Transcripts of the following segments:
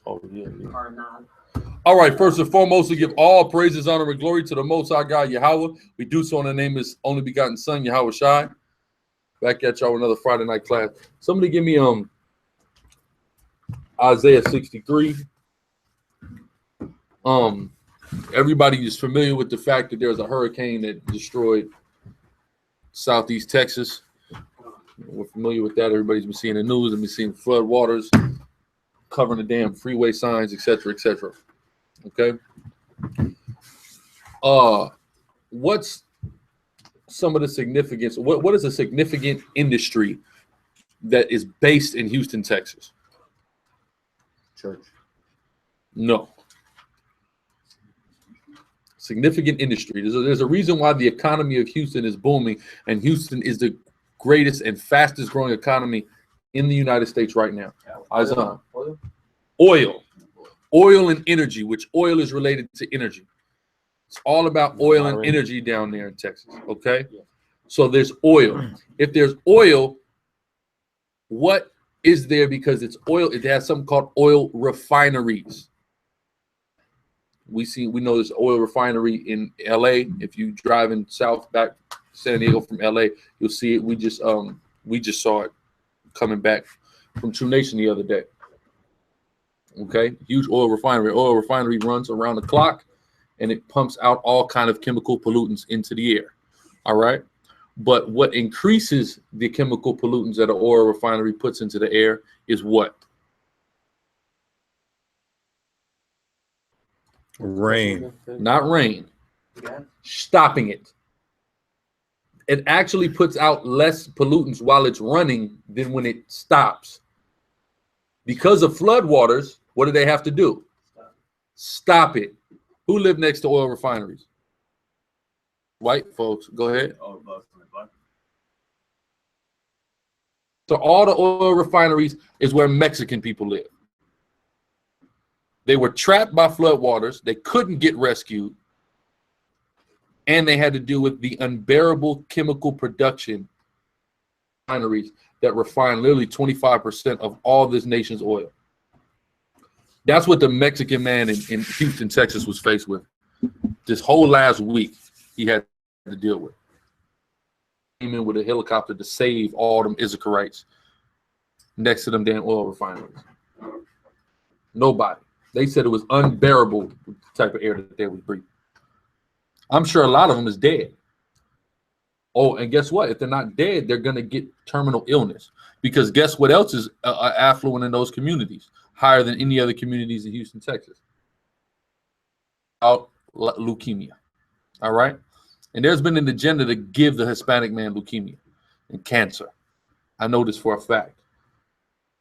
Oh, yeah. Or not. All right, first and foremost, we give all praises, honor, and glory to the Most High God, Yahweh. We do so in the name of His only begotten Son, Yahweh Shai. Back at y'all with another Friday night class. Somebody give me Isaiah 63. Everybody is familiar with the fact that there's a hurricane that destroyed southeast Texas. We're familiar with that. Everybody's been seeing the news and been seeing flood waters covering the damn freeway signs, etc., etc. Okay. What's some of the significance? What is a significant industry that is based in Houston, Texas? Church. No. Significant industry. There's a reason why the economy of Houston is booming, and Houston is the greatest and fastest growing economy in the United States right now. Oil and energy, which oil is related to energy. It's all about oil and energy down there in Texas, okay? So there's oil. If there's oil, what is there? Because it's oil, it has something called oil refineries. We know there's oil refinery in LA. If you driving south back San Diego from LA, you'll see it. We just saw it coming back from True Nation the other day. Okay, huge oil refinery. Oil refinery runs around the clock, and it pumps out all kind of chemical pollutants into the air. All right, but what increases the chemical pollutants that an oil refinery puts into the air is what? Rain. Not rain. Stopping it. It actually puts out less pollutants while it's running than when it stops. Because of floodwaters, what do they have to do? Stop it. Who live next to oil refineries? White folks. Go ahead. So all the oil refineries is where Mexican people live. They were trapped by floodwaters. They couldn't get rescued. And they had to do with the unbearable chemical production refineries that refine literally 25% of all this nation's oil. That's what the Mexican man in Houston, Texas was faced with. This whole last week, he had to deal with. Came in with a helicopter to save all them SICARRIs next to them damn oil refineries. Nobody. They said it was unbearable, the type of air that they was breathing. I'm sure a lot of them is dead. Oh, and guess what? If they're not dead, they're going to get terminal illness. Because guess what else is affluent in those communities? Higher than any other communities in Houston, Texas. Leukemia. All right? And there's been an agenda to give the Hispanic man leukemia and cancer. I know this for a fact.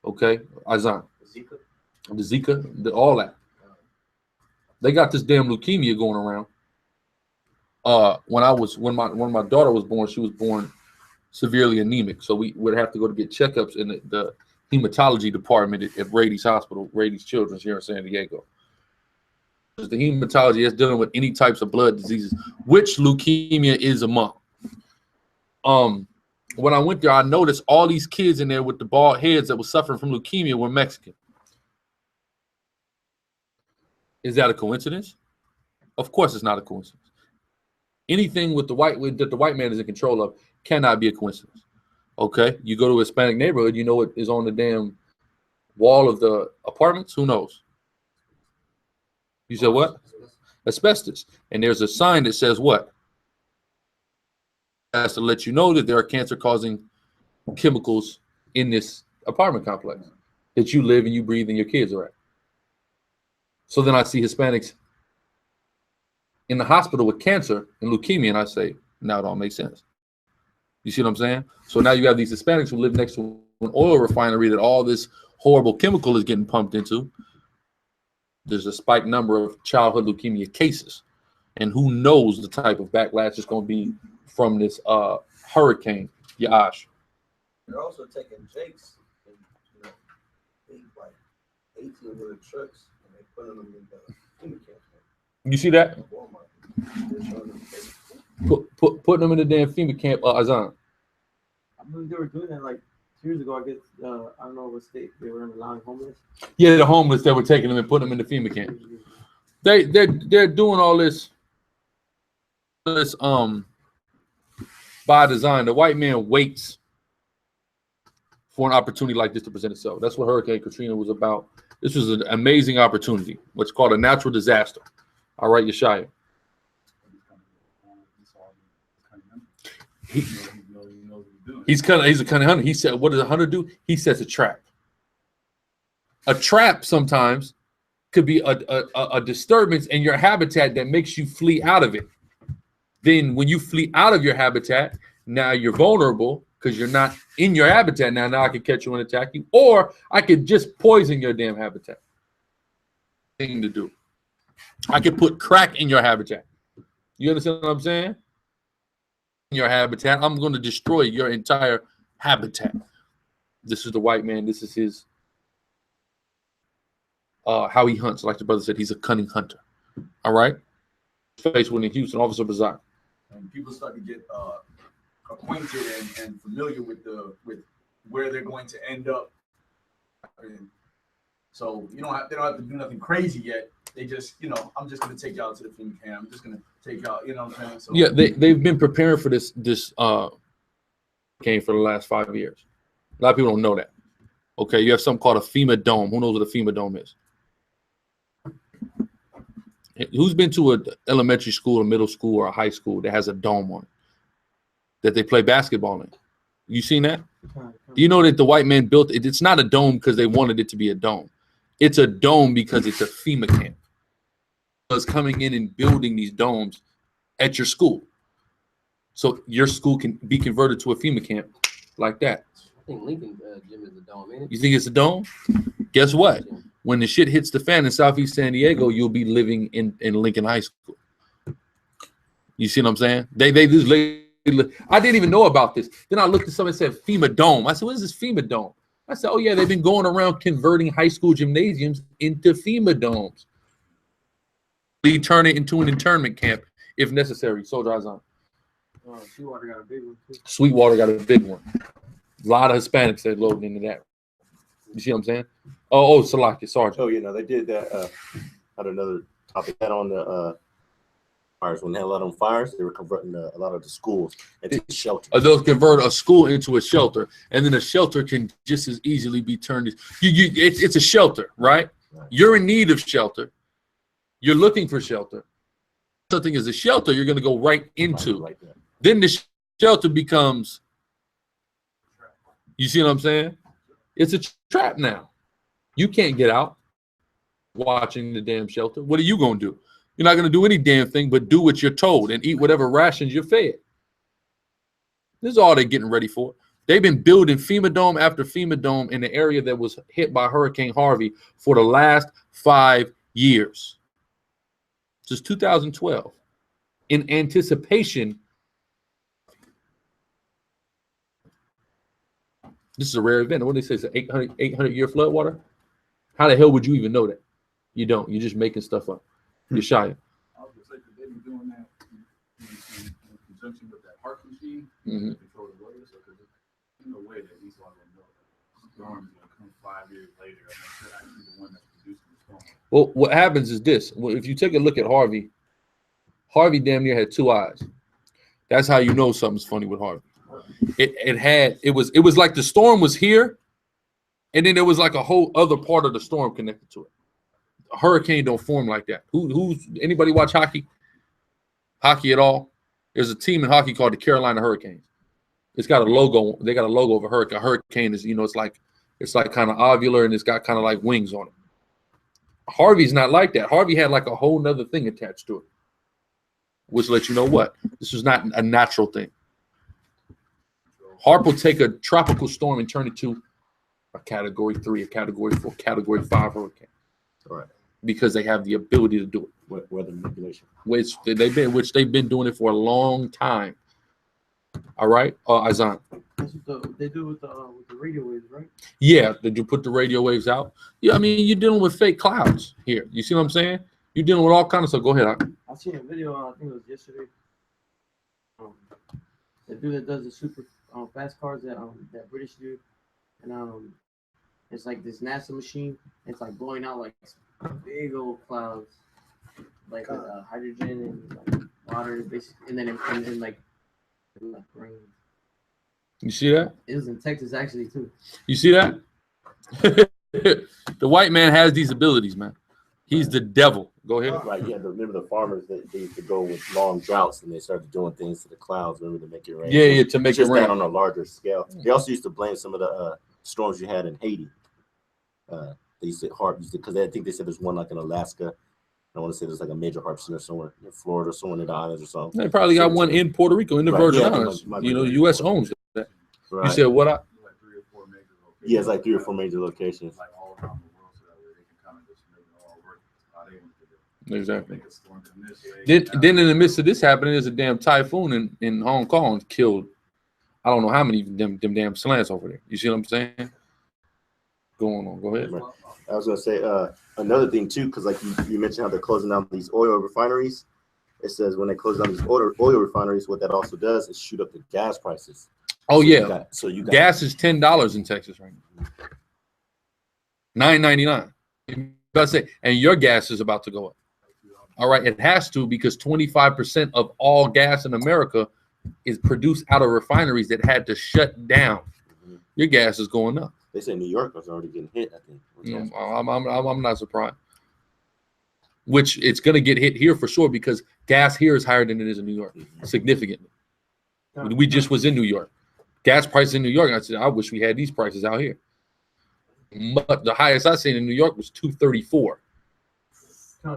Okay? Azan. The Zika, all that. They got this damn leukemia going around. When my daughter was born, she was born severely anemic. So we would have to go to get checkups in the hematology department at Rady's Hospital, Rady's Children's here in San Diego. The hematology is dealing with any types of blood diseases, which leukemia is among. When I went there, I noticed all these kids in there with the bald heads that were suffering from leukemia were Mexican. Is that a coincidence? Of course, it's not a coincidence. Anything with that the white man is in control of cannot be a coincidence. Okay, you go to a Hispanic neighborhood, you know what is on the damn wall of the apartments? Who knows? You said what? Asbestos. And there's a sign that says what? It has to let you know that there are cancer-causing chemicals in this apartment complex that you live and you breathe and your kids are at. So then I see Hispanics in the hospital with cancer and leukemia, and I say, now it all makes sense. You see what I'm saying? So now you have these Hispanics who live next to an oil refinery that all this horrible chemical is getting pumped into. There's a spiked number of childhood leukemia cases. And who knows the type of backlash is going to be from this hurricane, Yash. They're also taking Jakes and, big, like 18-wheeler trucks, and they're putting them in the FEMA camp. You see that? Putting them in the damn FEMA camp, Azan. I believe they were doing that like years ago, I guess, I don't know what state they were allowing homeless. Yeah, the homeless that were taking them and putting them in the FEMA camp. They're doing all this by design. The white man waits for an opportunity like this to present itself. That's what Hurricane Katrina was about. This was an amazing opportunity, what's called a natural disaster. All right, Yeshaya. He's a cunning hunter. He said, what does a hunter do? He sets a trap. A trap sometimes could be a disturbance in your habitat that makes you flee out of it. Then when you flee out of your habitat, now you're vulnerable because you're not in your habitat. Now I could catch you and attack you, or I could just poison your damn habitat. Thing to do. I could put crack in your habitat. You understand what I'm saying? In your habitat, I'm going to destroy your entire habitat. This is the white man. This is his how he hunts. Like the brother said, he's a cunning hunter. All right. Faced with in Houston, Officer Bazar. And people start to get acquainted and familiar with where they're going to end up. And so they don't have to do nothing crazy yet. They just, I'm just gonna take y'all to the FEMA camp. I'm just gonna take y'all, you know what I'm saying? So yeah, they've been preparing for this camp for the last 5 years. A lot of people don't know that. Okay, you have something called a FEMA dome. Who knows what a FEMA dome is? Who's been to an elementary school, a middle school, or a high school that has a dome on it that they play basketball in? You seen that? Do you know that the white man built it? It's not a dome because they wanted it to be a dome. It's a dome because it's a FEMA camp. It's coming in and building these domes at your school. So your school can be converted to a FEMA camp like that. I think Lincoln gym is a dome, ain't it? You think it's a dome? Guess what? When the shit hits the fan in Southeast San Diego, you'll be living in Lincoln High School. You see what I'm saying? They just I didn't even know about this. Then I looked at something that said FEMA dome. I said, what is this FEMA dome? I said, oh yeah, they've been going around converting high school gymnasiums into FEMA domes. They turn it into an internment camp if necessary. Soldier eyes on. Sweetwater got a big one too. Sweetwater got a big one. A lot of Hispanics that loading into that. You see what I'm saying? Oh, Salaki, Sergeant. Oh, they did that. Had another topic that on the fires. When they had a lot of fires, they were converting a lot of the schools into shelters. They'll convert a school into a shelter, and then a shelter can just as easily be turned. It's a shelter, right? You're in need of shelter. You're looking for shelter. Something is a shelter you're going to go right into. Right there. Then the shelter becomes, you see what I'm saying? It's a trap now. You can't get out watching the damn shelter. What are you going to do? You're not going to do any damn thing but do what you're told and eat whatever rations you're fed. This is all they're getting ready for. They've been building FEMA dome after FEMA dome in the area that was hit by Hurricane Harvey for the last 5 years. Since 2012. In anticipation. This is a rare event. What do they say? It's an 800-year floodwater? How the hell would you even know that? You don't. You're just making stuff up. You're shy. I was gonna say that they've been doing that in conjunction with that HARP machine to control the weather. So there's no way that these are gonna know that storm is gonna come 5 years later. I mean, they're actually the one that's producing the storm. Well, what happens is this. Well, if you take a look at Harvey, Harvey damn near had 2 eyes. That's how you know something's funny with Harvey. It was like the storm was here, and then there was like a whole other part of the storm connected to it. A hurricane don't form like that. Who's anybody watch hockey? Hockey at all? There's a team in hockey called the Carolina Hurricanes. It's got a logo. They got a logo of a hurricane. A hurricane is, it's like kind of ovular and it's got kind of like wings on it. Harvey's not like that. Harvey had like a whole nother thing attached to it, which lets you know what? This was not a natural thing. Harp will take a tropical storm and turn it to a Category 3, a Category 4, Category 5 hurricane. All right. Because they have the ability to do it. Weather manipulation. Which they've been doing it for a long time. All right, Azan. That's what they do with the radio waves, right? Yeah, did you put the radio waves out? Yeah, I mean you're dealing with fake clouds here. You see what I'm saying? You're dealing with all kinds of stuff. Go ahead. I seen a video. I think it was yesterday. The dude that does the super fast cars, that British dude, and it's like this NASA machine. It's like blowing out like big old clouds, like with, hydrogen and like water, basically, and then like rain. You see that? It was in Texas actually too. You see that? The white man has these abilities, man. He's the devil. Go ahead. Right, yeah. Remember the farmers that they used to go with long droughts and they started doing things to the clouds, remember, to make it rain. Yeah, yeah, to make it just rain. that on a larger scale. They also used to blame some of the storms you had in Haiti. They used to because I think they said there's one like in Alaska. I want to say there's like a major harvester somewhere in Florida, somewhere in the islands or something. They probably got one in Puerto Rico, in the Right, Virgin yeah, Islands. might You be know, right. U.S. owns that. Right. You said what? Yeah, it's like 3 or 4 major locations. Like all around the world, so that way they can kind of just make it all work how they want to do it. Exactly. Make a storm come this way, Then in the midst of this happening, there's a damn typhoon in Hong Kong killed. I don't know how many them damn slants over there. You see what I'm saying? Going on. Go ahead. Right. I was gonna say another thing too, because like you mentioned how they're closing down these oil refineries. It says when they close down these oil refineries, what that also does is shoot up the gas prices. Oh So yeah. you got Gas is $10 in Texas right now. $9.99. About to say, and your gas is about to go up. All right, it has to, because 25% of all gas in America is produced out of refineries that had to shut down. Mhm. Your gas is going up. They say New York was already getting hit, I think. I'm not surprised. Which it's going to get hit here for sure, because gas here is higher than it is in New York, significantly. We just was in New York. Gas prices in New York, I said, I wish we had these prices out here. But the highest I seen in New York was $2.34. That's You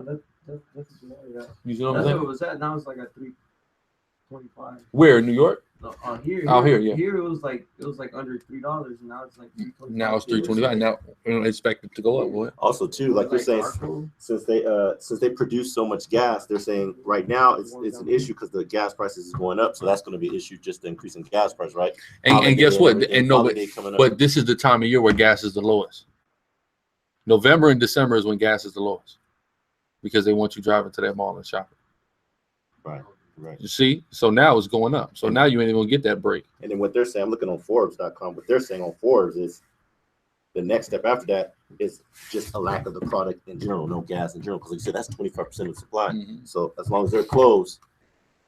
know what I'm what saying? it was at. Now it's like at 3.25. Where in New York? No, Out here, yeah. Here it was like under $3. Now it's like 3.25. Now it's $3.25. Now we don't expect it to go up, boy. Also, too, like you're saying, Arco. since they produce so much gas, they're saying right now it's an issue because the gas prices is going up. So that's going to be an issue, just the increase in gas price, right? And guess what? Holiday And no, coming up. but this is the time of year where gas is the lowest. November and December is when gas is the lowest, because they want you driving to that mall and shopping. Right. You see? So now it's going up. So now you ain't even gonna get that break. And then what they're saying, I'm looking on Forbes.com. What they're saying on Forbes is the next step after that is just a lack of the product in general, no gas in general, because like you said, that's 25% of the supply. Mhm. So as long as they're closed,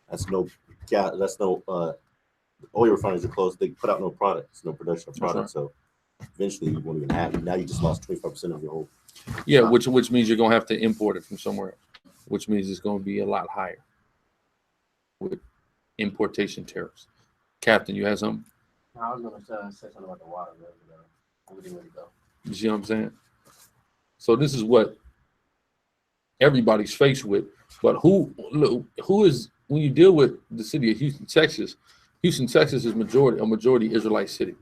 that's no gas. That's no oil refineries are closed. They put out no products, no production of That's product. So eventually you won't even have it. Now you just lost 25% of your whole. Yeah, which means you're gonna have to import it from somewhere else, which means it's gonna be a lot higher with importation tariffs. Captain, you have something? I was gonna say something about the water, but we didn't really go. You see what I'm saying? So this is what everybody's faced with. But who is, when you deal with the city of Houston, Texas is a majority Israelite city.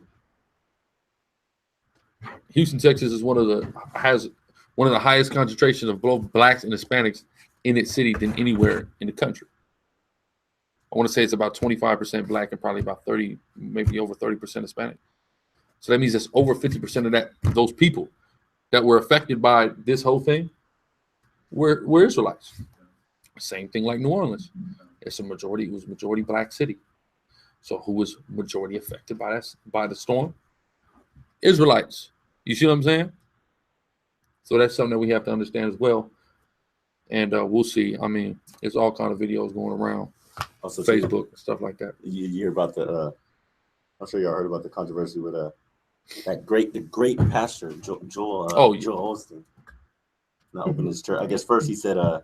Houston, Texas is has one of the highest concentrations of both blacks and Hispanics in its city than anywhere in the country. I want to say it's about 25% black and probably about 30, maybe over 30% Hispanic. So that means that's over 50% of those people that were affected by this whole thing were Israelites. Same thing like New Orleans. It was a majority black city. So who was majority affected by the storm? Israelites. You see what I'm saying? So that's something that we have to understand as well. And we'll see. I mean, there's all kind of videos going around, Also, Facebook and stuff like that. You hear about the I'm sure y'all heard about the controversy with the great pastor Joel Osteen not opening his church. I guess first he said that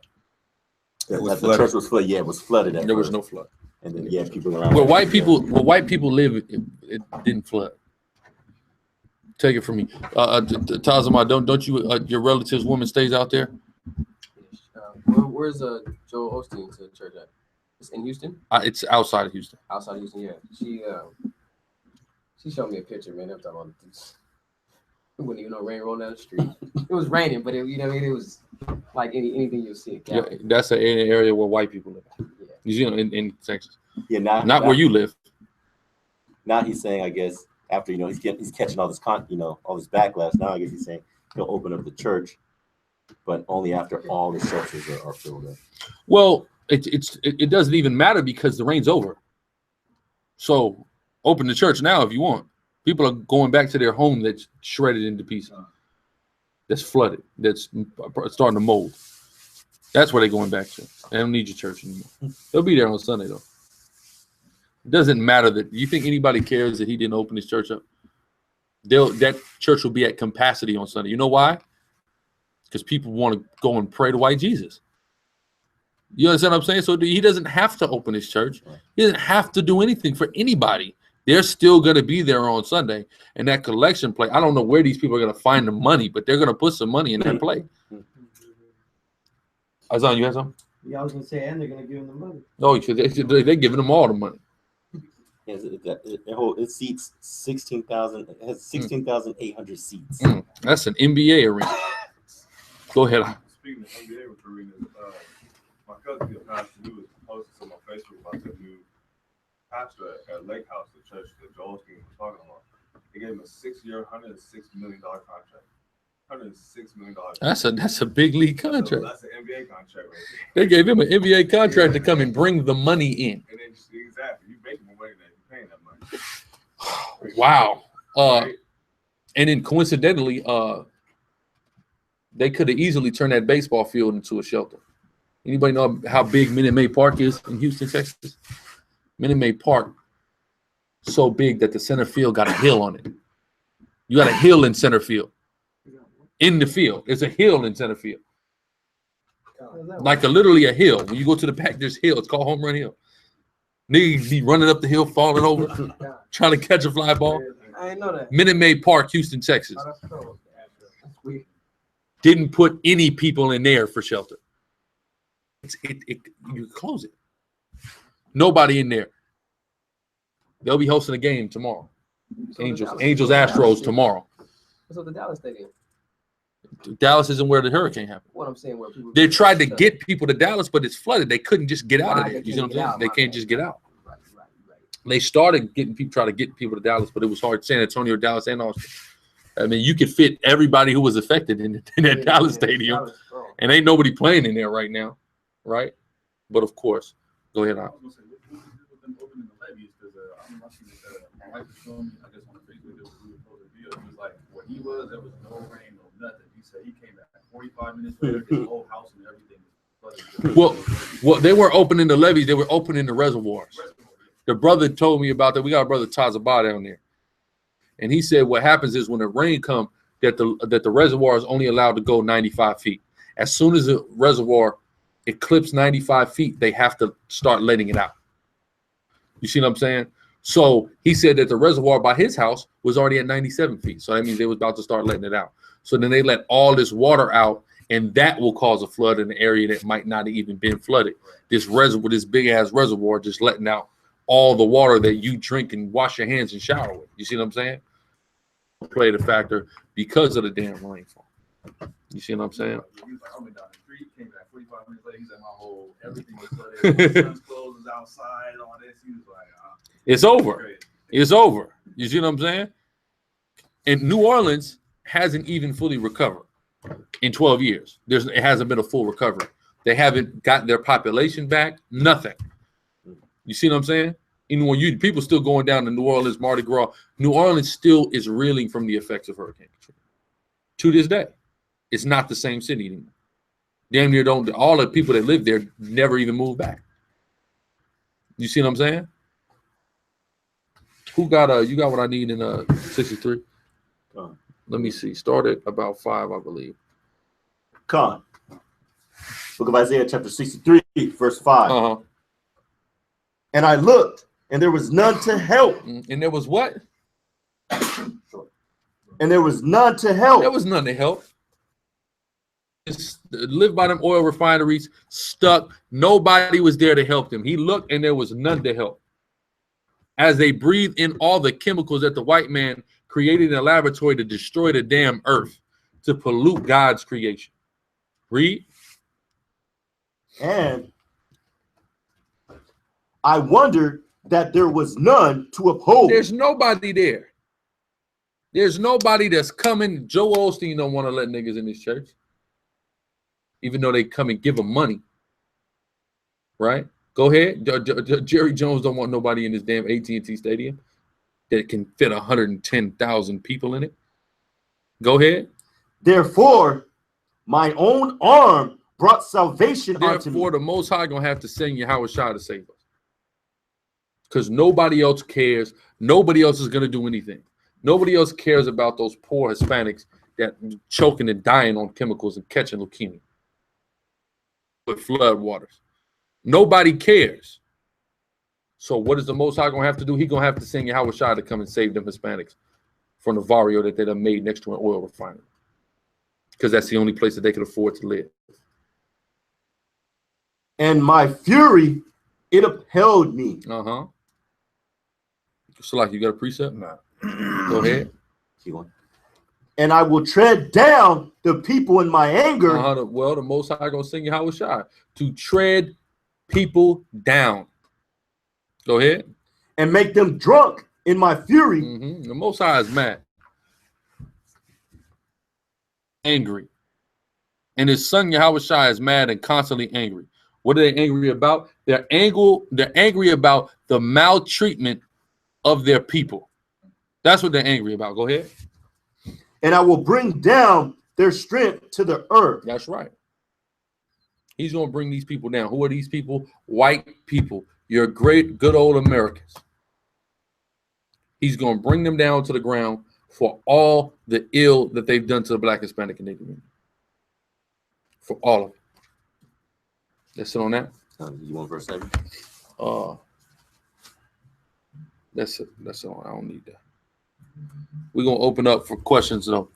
the church was flooded. Yeah, it was flooded. There was no flood. And then people around. Where white people live, it didn't flood. Take it from me. Tazama, don't you your relative's woman stays out there? Where's Joel Osteen's church at? It's in Houston. It's outside of Houston. Outside of Houston, yeah. She showed me a picture, man. I'm talking about this. It wasn't even no rain rolling down the street. It was raining, but it was like anything you'll see. Yeah, that's an area where white people live. Yeah. You know, in Texas. Yeah, not where you live. Now he's saying, I guess, after he's catching all this all this backlash. Now I guess he's saying he'll open up the church, but only after all the shelters are filled up. Well, it doesn't even matter because the rain's over. So open the church now if you want. People are going back to their home that's shredded into pieces, that's flooded, that's starting to mold. That's where they're going back to. They don't need your church anymore. They'll be there on Sunday, though. It doesn't matter that you think anybody cares that he didn't open his church up. That church will be at capacity on Sunday. You know why? Because people want to go and pray to white Jesus. You understand what I'm saying? So he doesn't have to open his church. He doesn't have to do anything for anybody. They're still going to be there on Sunday. And that collection plate, I don't know where these people are going to find the money, but they're going to put some money in that plate. Azan, you have something? Yeah, I was going to say, and they're going to give them the money. Oh, they're giving them all the money. Yes, it seats 16,000. It has 16,800 seats. That's an NBA arena. Go ahead. Speaking of NBA arenas, my cousin did not do is posted some on Facebook about the new pastor at Lake House, the church that Joel was talking about. They gave him a 6-year, $106 million contract. $106 million. That's a big league contract. That's an NBA contract right there. They gave him an NBA contract to come and bring the money in. And then exactly, you making more money than you're paying that money. Wow. And then coincidentally, they could have easily turned that baseball field into a shelter. Anybody know how big Minute Maid Park is in Houston, Texas? Minute Maid Park, so big that the center field got a hill on it. You got a hill in center field. In the field, there's a hill in center field, like literally a hill. When you go to the back, there's hill. It's called Home Run Hill. Niggas be running up the hill, falling over, trying to catch a fly ball. I didn't know that. Minute Maid Park, Houston, Texas. Oh, that's cool. That's weird. Didn't put any people in there for shelter. You close it. Nobody in there. They'll be hosting a game tomorrow. Angels Astros tomorrow. What's up the Dallas Stadium? Dallas isn't where the hurricane happened. What I'm saying, where people They tried to get people to Dallas, but it's flooded. They couldn't just get out of there. You know what I'm saying? They can't just get out. Right. They started getting people, trying to get people to Dallas, but it was hard. San Antonio, Dallas, and Austin. I mean, you could fit everybody who was affected in that Dallas stadium, and ain't nobody playing in there right now, right? But of course, go ahead. I was gonna say, with them opening the levees, because I'm watching this. My wife was showing me, I guess on Facebook, there was a video. It was like where he was, there was no rain, no nothing. He said he came back 45 minutes later, his whole house and everything was flooded. Well, they weren't opening the levees; they were opening the reservoirs. The brother told me about that. We got a brother Tazabah down there, and he said what happens is when the rain comes, that the reservoir is only allowed to go 95 feet. As soon as the reservoir eclipses 95 feet, they have to start letting it out. You see what I'm saying? So he said that the reservoir by his house was already at 97 feet. So that means they was about to start letting it out. So then they let all this water out, and that will cause a flood in an area that might not have even been flooded. This reservoir, this big ass reservoir, just letting out all the water that you drink and wash your hands and shower with. You see what I'm saying? Played a factor because of the damn rainfall. You see what I'm saying? He was like, I went down the street, came back 45 minutes later. He said, my whole everything was flooded. My son's clothes was outside, all this. He was like, it's over. It's over. You see what I'm saying? And New Orleans hasn't even fully recovered in 12 years. It hasn't been a full recovery. They haven't gotten their population back. Nothing. You see what I'm saying? Even when people still going down to New Orleans, Mardi Gras, New Orleans still is reeling from the effects of Hurricane Katrina. To this day, it's not the same city anymore. Damn near all the people that live there never even moved back. You see what I'm saying? Who got you got what I need in 63? Let me see. Started about 5, I believe. Con. Book of Isaiah, chapter 63, verse 5. And I looked, and there was none to help. And there was what? And there was none to help. There was none to help. Just lived by them oil refineries, stuck. Nobody was there to help them. He looked, and there was none to help. As they breathed in all the chemicals that the white man created in a laboratory to destroy the damn earth, to pollute God's creation. Read. And I wondered that there was none to uphold. There's nobody there. There's nobody that's coming. Joel Osteen don't want to let niggas in his church, even though they come and give him money. Right? Go ahead. Jerry Jones don't want nobody in his damn AT&T stadium. that can fit 110,000 people in it. Go ahead. Therefore, my own arm brought salvation unto me. Therefore, the Most High gonna have to send Yahweh Shai to save us, because nobody else cares. Nobody else is gonna do anything. Nobody else cares about those poor Hispanics that choking and dying on chemicals and catching leukemia with flood waters. Nobody cares. So what is the Most High gonna have to do? He gonna have to send Yahweh Shai to come and save them Hispanics from the barrio that they done made next to an oil refinery, because that's the only place that they could afford to live. And my fury, it upheld me. So like, you got a precept? Nah. Go ahead. Keep going. And I will tread down the people in my anger. Well, the Most High gonna send Yahweh Shai to tread people down. Go ahead. And make them drunk in my fury. The Most High is mad, angry, and his son Yahweh Shai is mad and constantly angry. What are they angry about? They're angry about the maltreatment of their people. That's what they're angry about. Go ahead. And I will bring down their strength to the earth. That's right. He's going to bring these people down. Who are these people? White people. Your great, good old Americans. He's going to bring them down to the ground for all the ill that they've done to the Black, Hispanic, and Native community. For all of it. That's it on that. You want verse 7? That's it. That's all. I don't need that. We're going to open up for questions, though.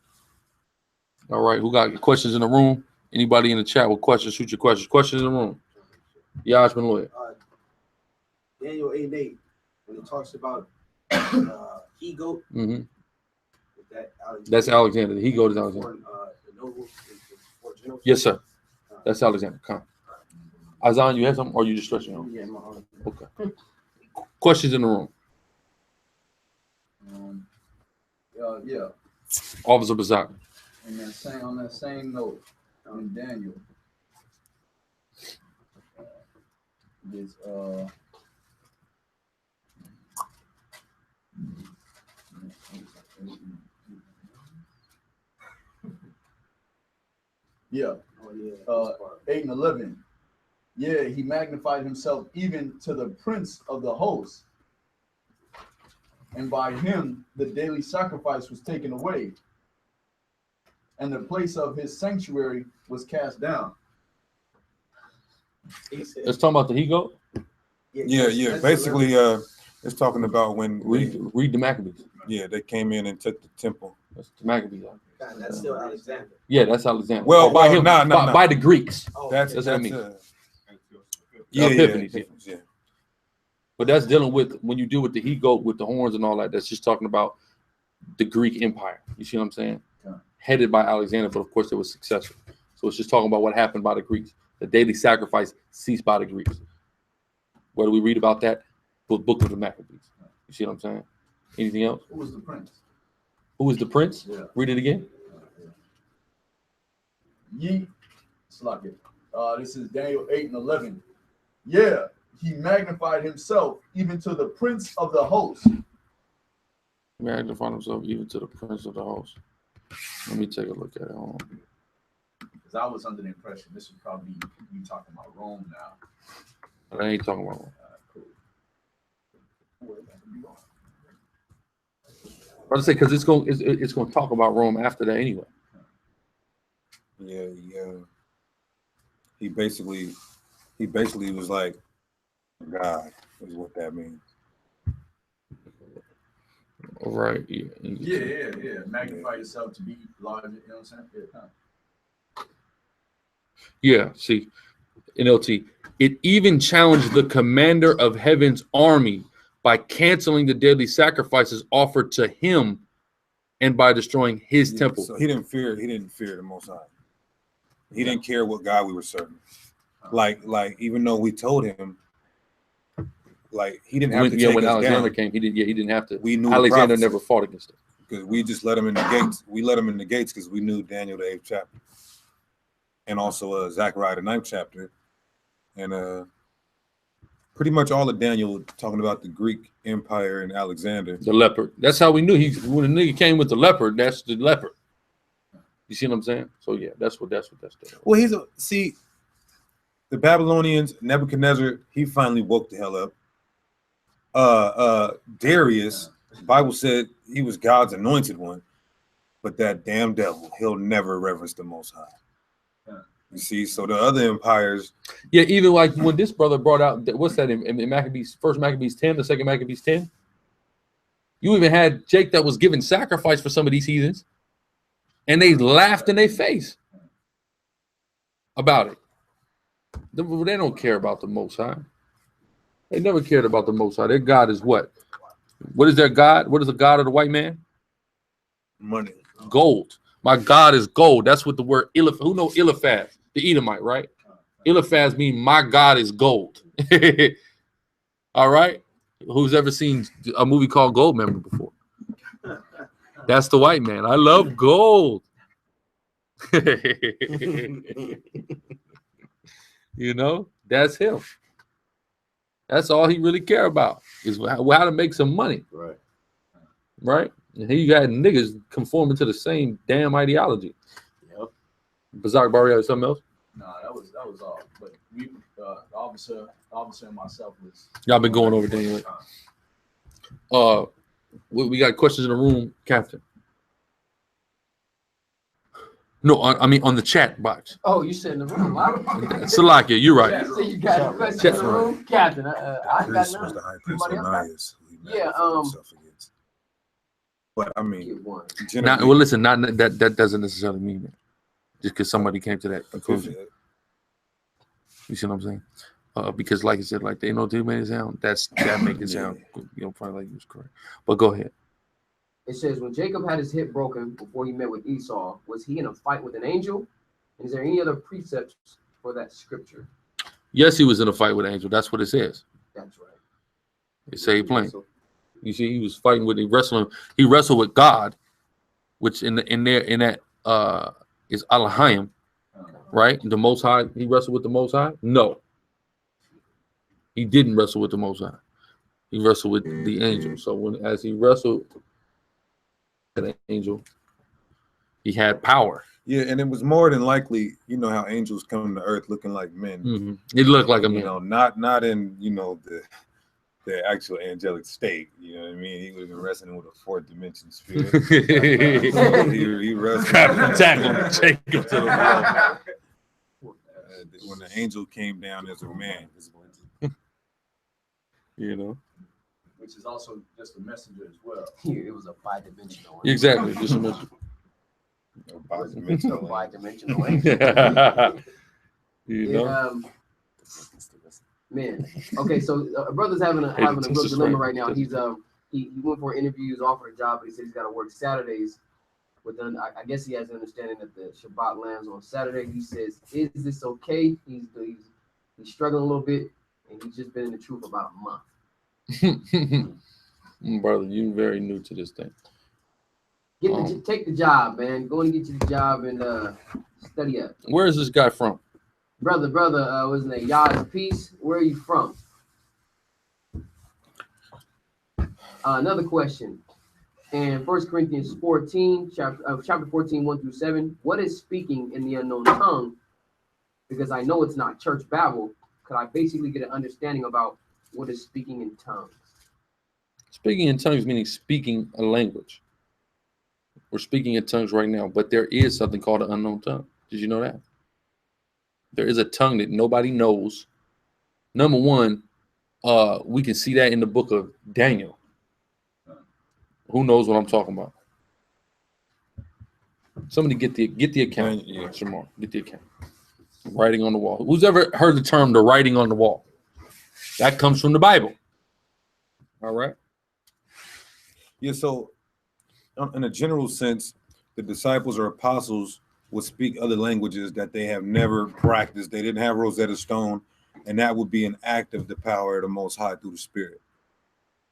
All right. Who got questions in the room? Anybody in the chat with questions? Shoot your questions. Questions in the room. Yashman Lawyer. Daniel 8:8, when it talks about he-goat, that's Alexander. The he-goat is Alexander. Yes, sir. That's Alexander. Come. Azan, you have something, or you just stretching on? Yeah, my arm. Okay. Questions in the room. Yeah. Officer Bazak. And on that same note, in Daniel, this yeah. 8 and 11. Yeah, he magnified himself even to the prince of the host. And by him, the daily sacrifice was taken away. And the place of his sanctuary was cast down. Let's talk about the he-goat. Yeah. Basically, it's talking about when read the Maccabees. Yeah, they came in and took the temple. That's the Maccabees. That's still Alexander. Yeah, that's Alexander. Well, by him, no. By the Greeks. Oh, That's what I mean. Epiphanies, yeah. But that's dealing with, when you deal with the he-goat with the horns and all that, that's just talking about the Greek Empire. You see what I'm saying? Yeah. Headed by Alexander, but of course it was successful. So it's just talking about what happened by the Greeks. The daily sacrifice ceased by the Greeks. Where do we read about that? Book of the Maccabees. You see what I'm saying? Anything else? Who was the prince? Who was the prince? Yeah. Read it again. This is Daniel 8 and 11. Yeah, he magnified himself even to the prince of the host. Magnified himself even to the prince of the host. Let me take a look at it. Hold on. Because I was under the impression this would probably be talking about Rome now. But I ain't talking about Rome. Cool. I was say, because it's going to talk about Rome after that anyway. Yeah. He basically was like God, is what that means. All right. Yeah. Magnify yourself to be larger. You know what I'm saying? Yeah. See, NLT. It even challenged the commander of heaven's army by canceling the daily sacrifices offered to him, and by destroying his temple. So he didn't fear the Most High. He didn't care what God we were serving. Like even though we told him, like he didn't have to take when us Alexander down. came, he didn't have to. We knew Alexander never fought against it because we just let him in the gates. We let him in the gates because we knew Daniel the 8th chapter, and also Zechariah the 9th chapter, and pretty much all of Daniel talking about the Greek Empire and Alexander. The leopard. That's how we knew when the nigga came with the leopard. That's the leopard. You see what I'm saying? So yeah, that's what that's doing. Well, see, the Babylonians, Nebuchadnezzar, he finally woke the hell up. Darius, the Bible said he was God's anointed one, but that damn devil, he'll never reverence the Most High. You see, so the other empires. Yeah, even like when this brother brought out, what's that in Maccabees, first Maccabees 10, the second Maccabees 10? You even had Jake that was giving sacrifice for some of these heathens, and they laughed in their face about it. They don't care about the Most High. They never cared about the Most High. Their God is what? What is their God? What is the God of the white man? Money. Gold. My God is gold. That's what the word Eliphaz. Who know Eliphaz? The Edomite, right? Eliphaz means my God is gold. All right. Who's ever seen a movie called Goldmember before? That's the white man. I love gold. You know, that's him. That's all he really care about is how to make some money. Right. Right. And here you got niggas conforming to the same damn ideology. Yep. Bizarre Barrio, something else? Nah, that was all. But we, the officer and myself was. Y'all been going over there anyway. We got questions in the room, Captain. No, I mean on the chat box. Oh, you said in the room. Salakia, you're right. So you got a question in the room, Captain. I got none. The high priest Somebody else got- Onias, Yeah, but I mean, one. Now, well, listen, not that doesn't necessarily mean that. Just because somebody came to that conclusion. You see what I'm saying? Because like I said, like they know too many sound. That make it sound, probably like you was correct. But go ahead. It says, when Jacob had his hip broken before he met with Esau, was he in a fight with an angel? And is there any other precepts for that scripture? Yes, he was in a fight with an angel. That's what it says. That's right. It say plain. You see, he was fighting with, he wrestled with God, which in that is Elohim, right? The Most High. He wrestled with the Most High. No, he didn't wrestle with the Most High. He wrestled with the angel. So as he wrestled with an angel, he had power. Yeah, and it was more than likely, you know, how angels come to earth looking like men. Mm-hmm. He looked like a man. You know, not in the actual angelic state. You know what I mean? He would have been wrestling with a fourth dimension spirit. he wrestled. Tackle Jacob to the wall. When the angel came down as a man, you know, which is also just a messenger as well. Here, it was a bi-dimensional. Exactly. Just a messenger. Bi-dimensional. You know. Man. Okay, so a brother's having a real dilemma right now. He went for an interview, he's offered a job, but he said he's got to work Saturdays. But then I guess he has an understanding that the Shabbat lands on Saturday. He says, "Is this okay?" He's struggling a little bit, and he's just been in the truth about a month. Brother, you're very new to this thing. Take the job, man. Go and get you the job and study up. Where is this guy from? Brother, what's his name? Yah's Peace. Where are you from? Another question. In 1 Corinthians 14, chapter 14, 1-7, what is speaking in the unknown tongue? Because I know it's not church babble. Could I basically get an understanding about what is speaking in tongues? Speaking in tongues meaning speaking a language. We're speaking in tongues right now, but there is something called an unknown tongue. Did you know that? There is a tongue that nobody knows. Number one, we can see that in the book of Daniel. Who knows what I'm talking about? Somebody get the account. Yeah, Shamar, get the account. Writing on the wall. Who's ever heard the term the writing on the wall? That comes from the Bible. All right. Yeah, so in a general sense, the disciples or apostles would speak other languages that they have never practiced. They didn't have Rosetta Stone, and that would be an act of the power of the Most High through the Spirit.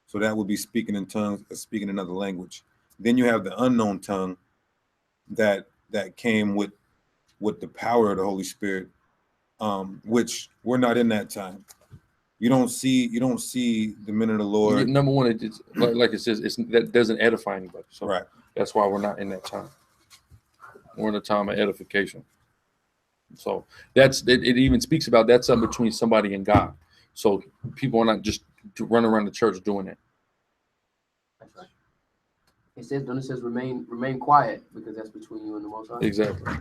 So that would be speaking in tongues, speaking another language. Then you have the unknown tongue that came with the power of the Holy Spirit, which we're not in that time. You don't see the men of the Lord. Number one, it's like it says, that doesn't edify anybody. So Right. that's why we're not in that time. We're in a time of edification. So it even speaks about that's something between somebody and God. So people are not just running around the church doing that. That's right. It says remain quiet, because that's between you and the Most High. Exactly.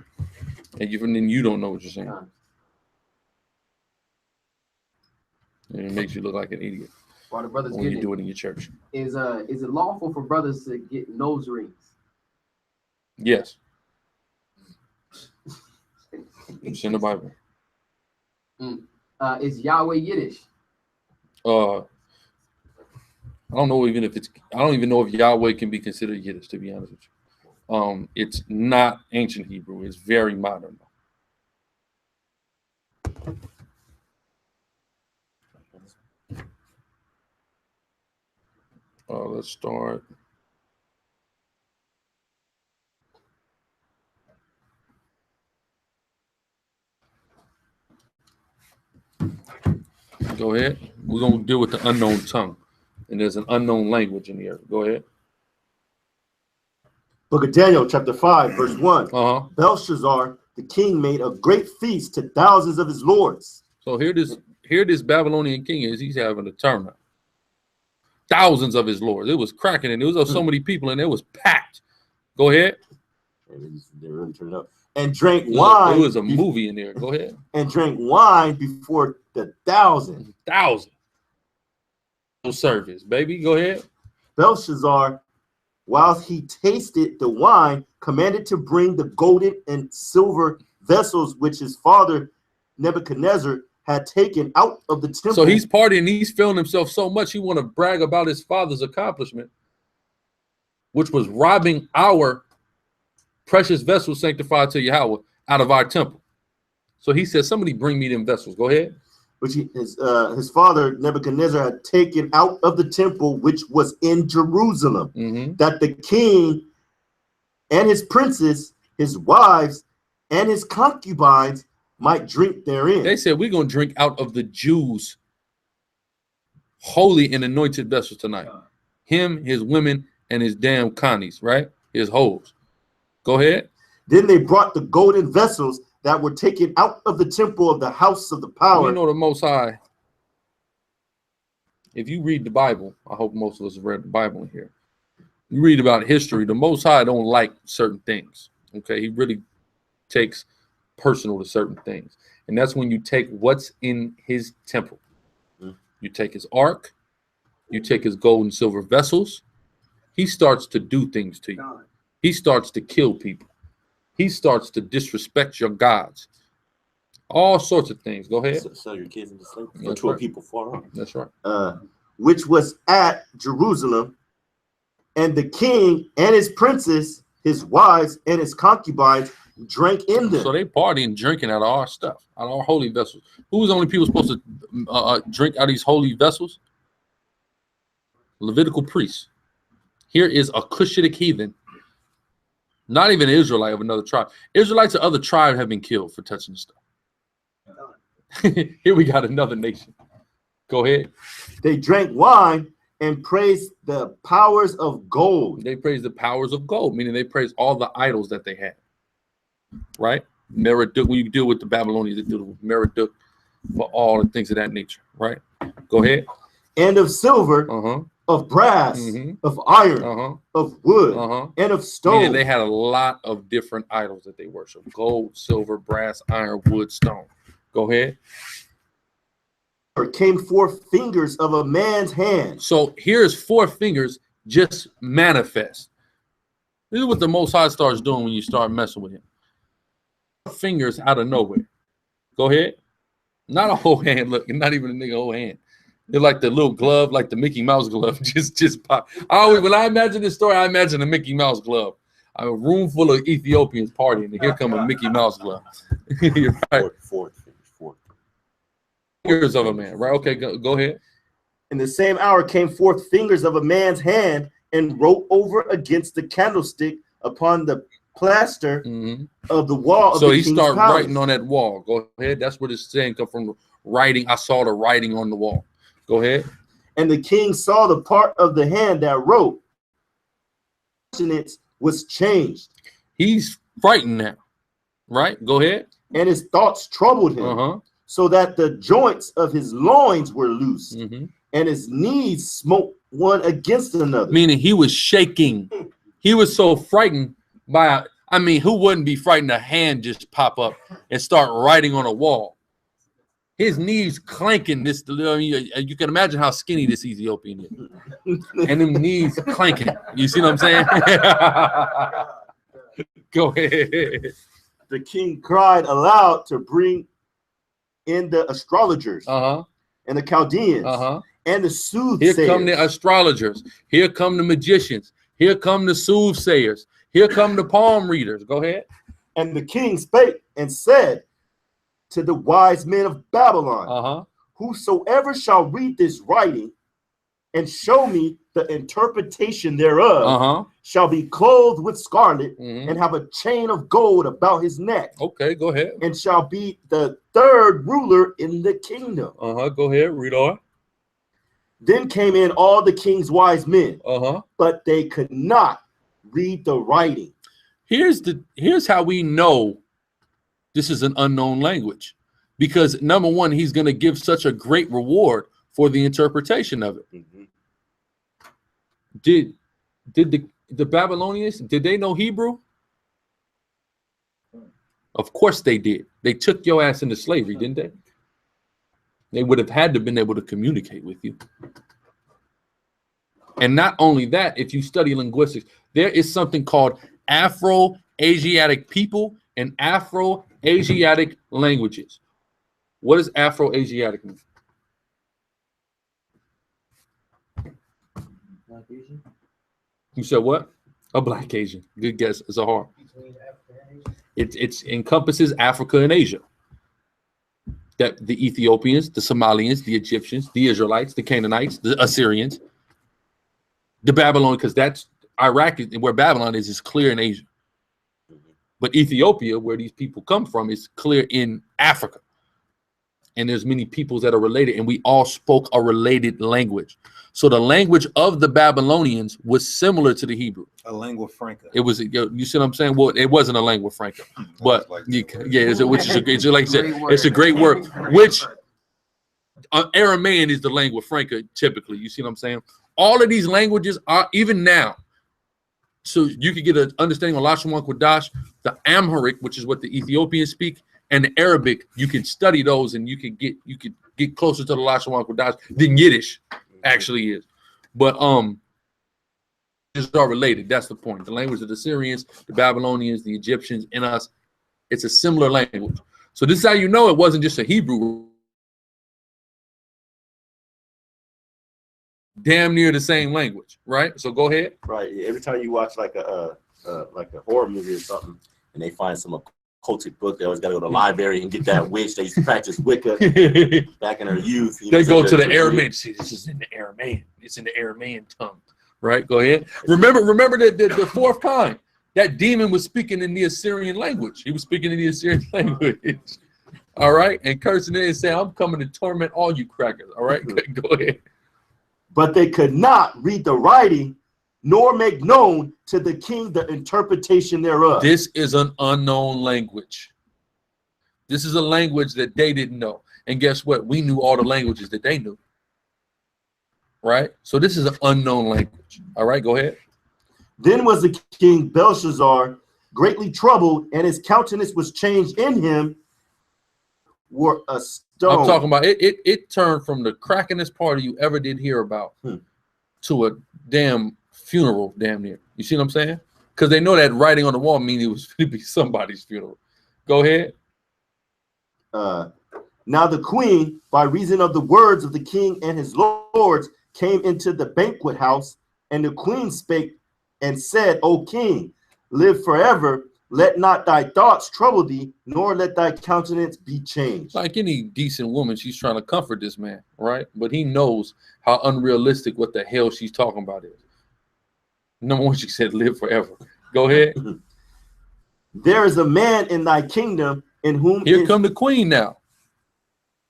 And then you don't know what you're saying. And it makes you look like an idiot While the brothers when you do it in your church. Is it lawful for brothers to get nose rings? Yes. It's in the Bible. Is Yahweh Yiddish? I don't know even if I don't even know if Yahweh can be considered Yiddish, to be honest with you. It's not ancient Hebrew. It's very modern. Let's start. Go ahead. We're going to deal with the unknown tongue. And there's an unknown language in here. Go ahead. Book of Daniel, chapter 5, verse 1. Belshazzar, the king, made a great feast to thousands of his lords. So here this Babylonian king is. He's having a tournament. Thousands of his lords. It was cracking, and there was so many people, and it was packed. Go ahead. They really turned it up. And drank wine. It was a movie in there. Go ahead. And drank wine before the thousand. No service, baby. Go ahead. Belshazzar, whilst he tasted the wine, commanded to bring the golden and silver vessels which his father Nebuchadnezzar had taken out of the temple. So he's partying. He's feeling himself so much he want to brag about his father's accomplishment, which was robbing our precious vessels sanctified to Yahweh out of our temple. So he said, somebody bring me them vessels. Go ahead. Which his father Nebuchadnezzar had taken out of the temple, which was in Jerusalem, that the king and his princes, his wives, and his concubines might drink therein. They said, we're going to drink out of the Jews' holy and anointed vessels tonight. Him, his women, and his damn connies, right? His hoes. Go ahead. Then they brought the golden vessels that were taken out of the temple of the house of the power. You know the Most High. If you read the Bible, I hope most of us have read the Bible in here. You read about history, the Most High don't like certain things. Okay, he really takes personal to certain things. And that's when you take what's in his temple. You take his ark, you take his gold and silver vessels. He starts to do things to you. He starts to kill people. He starts to disrespect your gods. All sorts of things. Go ahead. Sell your kids into slavery. That's To a right. people far off. That's right. Which was at Jerusalem, and the king and his princes, his wives, and his concubines drank in them. So they partying, drinking out of our stuff, out of our holy vessels. Who was the only people supposed to drink out of these holy vessels? Levitical priests. Here is a Cushitic heathen, not even an Israelite of another tribe. Israelites of other tribes have been killed for touching the stuff. Here we got another nation. Go ahead. They drank wine and praised the powers of gold. They praised the powers of gold, meaning they praised all the idols that they had. Right? Merodach, when you deal with the Babylonians, they deal with Merodach for all the things of that nature. Right? Go ahead. And of silver, of brass, of iron, of wood, and of stone. Meaning they had a lot of different idols that they worship. Gold, silver, brass, iron, wood, stone. Go ahead. Came 4 fingers of a man's hand. So here's 4 fingers just manifest. This is what the Most High starts doing when you start messing with him. Fingers out of nowhere. Go ahead. Not a whole hand. Look, not even a nigga whole hand. They're like the little glove, like the Mickey Mouse glove. just pop. When I imagine this story, I imagine a Mickey Mouse glove. A room full of Ethiopians partying, and here come a Mickey Mouse glove. You're right. 4 Fingers of a man, right? Okay, go ahead. In the same hour came forth fingers of a man's hand and wrote over against the candlestick upon the plaster of the wall. So he started writing on that wall. Go ahead. That's where this saying come from. writing. I saw the writing on the wall. Go ahead. And the king saw the part of the hand that wrote. Countenance was changed. He's frightened now, right? Go ahead. And his thoughts troubled him, so that the joints of his loins were loose, and his knees smote one against another. Meaning he was shaking. He was so frightened by, I mean, who wouldn't be frightened a hand just pop up and start writing on a wall? His knees clanking. This, you can imagine how skinny this Ethiopian is. And them knees clanking. You see what I'm saying? Go ahead. The king cried aloud to bring in the astrologers and the Chaldeans and the soothsayers. Here come the astrologers. Here come the magicians. Here come the soothsayers. Here come the palm readers. Go ahead. And the king spake and said to the wise men of Babylon, whosoever shall read this writing and show me the interpretation thereof shall be clothed with scarlet and have a chain of gold about his neck. Okay, go ahead. And shall be the third ruler in the kingdom. Go ahead, read on. Then came in all the king's wise men, but they could not read the writing. Here's how we know this is an unknown language, because number one, he's going to give such a great reward for the interpretation of it. Did the Babylonians, did they know Hebrew? Of course they did. They took your ass into slavery, didn't they? They would have had to been able to communicate with you. And not only that, if you study linguistics, there is something called Afro-Asiatic people and Afro-Asiatic languages. What does Afro-Asiatic mean? Black Asian? You said what? A black Asian. Good guess. It's a hard. It encompasses Africa and Asia. That the Ethiopians, the Somalians, the Egyptians, the Israelites, the Canaanites, the Assyrians, the Babylon, because that's Iraq, where Babylon is clear in Asia. But Ethiopia, where these people come from, is clear in Africa. And there's many peoples that are related, and we all spoke a related language. So the language of the Babylonians was similar to the Hebrew. A lingua franca. It was, you see what I'm saying? Well, it wasn't a lingua franca, but it's a great word. Which Aramaean is the lingua franca typically. You see what I'm saying? All of these languages are even now. So you could get an understanding of Lashon Kodash, the Amharic, which is what the Ethiopians speak, and the Arabic. You can study those, and you could get closer to the Lashon Kodash than Yiddish actually is. But just are related. That's the point. The language of the Syrians, the Babylonians, the Egyptians, and us, it's a similar language. So this is how you know it wasn't just a Hebrew. Damn near the same language, right? So go ahead. Right. Every time you watch like a horror movie or something, and they find some occultic book, they always got to go to the library and get that witch. They used to practice Wicca back in their youth. They go to the Aramaic. See, this is in the Aramaean. It's in the Aramaean tongue, right? Go ahead. Remember the fourth kind. That demon was speaking in the Assyrian language. He was speaking in the Assyrian language. All right, and cursing it and saying, "I'm coming to torment all you crackers." All right, go ahead. But they could not read the writing, nor make known to the king the interpretation thereof. This is an unknown language. This is a language that they didn't know. And guess what? We knew all the languages that they knew. Right? So this is an unknown language. All right, go ahead. Then was the king Belshazzar greatly troubled, and his countenance was changed in him were a stone. I'm talking about it turned from the crackingest party you ever did hear about to a damn funeral, damn near. You see what I'm saying? Because they know that writing on the wall means it was going to be somebody's funeral. Go ahead. Now the queen, by reason of the words of the king and his lords, came into the banquet house, and the queen spake and said, O king, live forever. Let not thy thoughts trouble thee, nor let thy countenance be changed. Like any decent woman, she's trying to comfort this man, right? But he knows how unrealistic what the hell she's talking about is. Number one, she said, live forever. Go ahead. There is a man in thy kingdom in whom here come the queen now.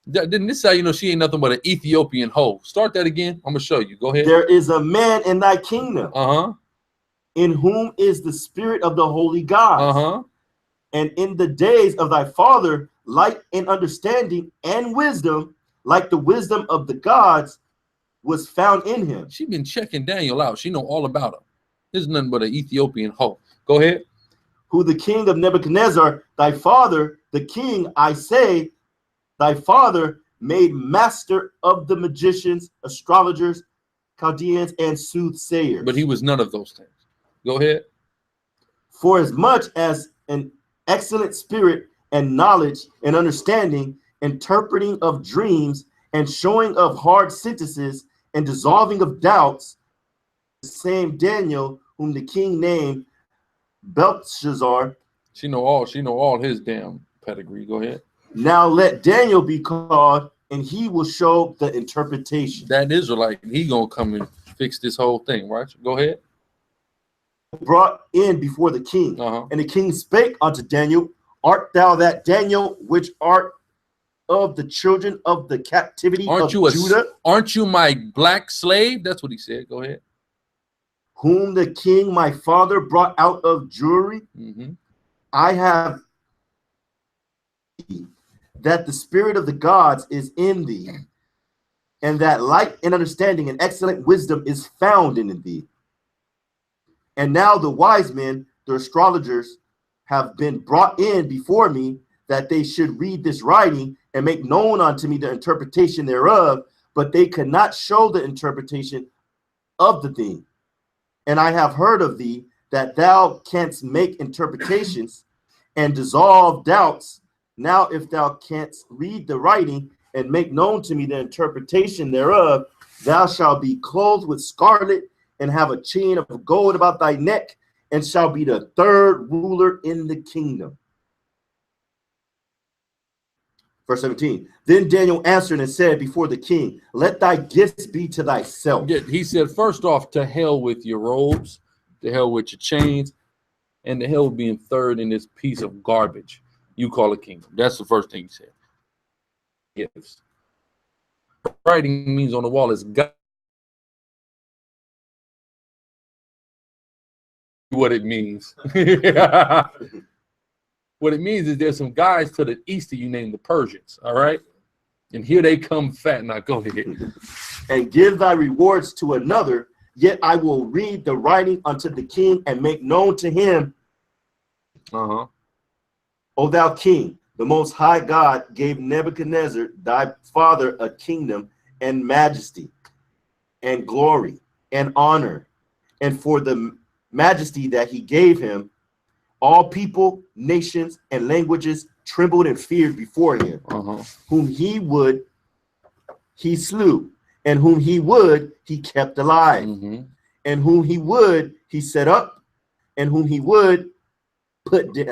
Didn't this say, you know, she ain't nothing but an Ethiopian hoe? Start that again. I'm gonna show you. Go ahead. There is a man in thy kingdom, in whom is the spirit of the holy gods. And in the days of thy father, light and understanding and wisdom, like the wisdom of the gods, was found in him. She been checking Daniel out. She know all about him. This is nothing but an Ethiopian hoe. Go ahead. Who the king of Nebuchadnezzar, thy father, the king, I say, thy father made master of the magicians, astrologers, Chaldeans, and soothsayers. But he was none of those things. Go ahead. For as much as an excellent spirit and knowledge and understanding, interpreting of dreams and showing of hard sentences and dissolving of doubts, the same Daniel, whom the king named Belshazzar. She know all his damn pedigree. Go ahead. Now let Daniel be called, and he will show the interpretation. That Israelite, he gonna come and fix this whole thing, right? Go ahead. Brought in before the king, and the king spake unto Daniel, art thou that Daniel which art of the children of the captivity of Judah? Aren't you my black slave? That's what he said. Go ahead. Whom the king my father brought out of Jewry. I have that the spirit of the gods is in thee, and that light and understanding and excellent wisdom is found in thee. And now the wise men, the astrologers, have been brought in before me, that they should read this writing and make known unto me the interpretation thereof, but they could not show the interpretation of the thing. And I have heard of thee that thou canst make interpretations and dissolve doubts. Now, if thou canst read the writing and make known to me the interpretation thereof, thou shalt be clothed with scarlet and have a chain of gold about thy neck, and shall be the third ruler in the kingdom. Verse 17. Then Daniel answered and said before the king, let thy gifts be to thyself. Yeah, he said, first off, to hell with your robes, to hell with your chains, and to hell with being third in this piece of garbage you call a kingdom. That's the first thing he said. Gifts. Writing means on the wall is God. What it means. What it means is there's some guys to the east of you named the Persians, all right? And here they come fat. Now go ahead. And give thy rewards to another, yet I will read the writing unto the king and make known to him. O thou king, the most high God gave Nebuchadnezzar thy father a kingdom and majesty and glory and honor, and for the majesty that he gave him, all people, nations, and languages trembled and feared before him. Whom he would, he slew, and whom he would, he kept alive, and whom he would, he set up, and whom he would,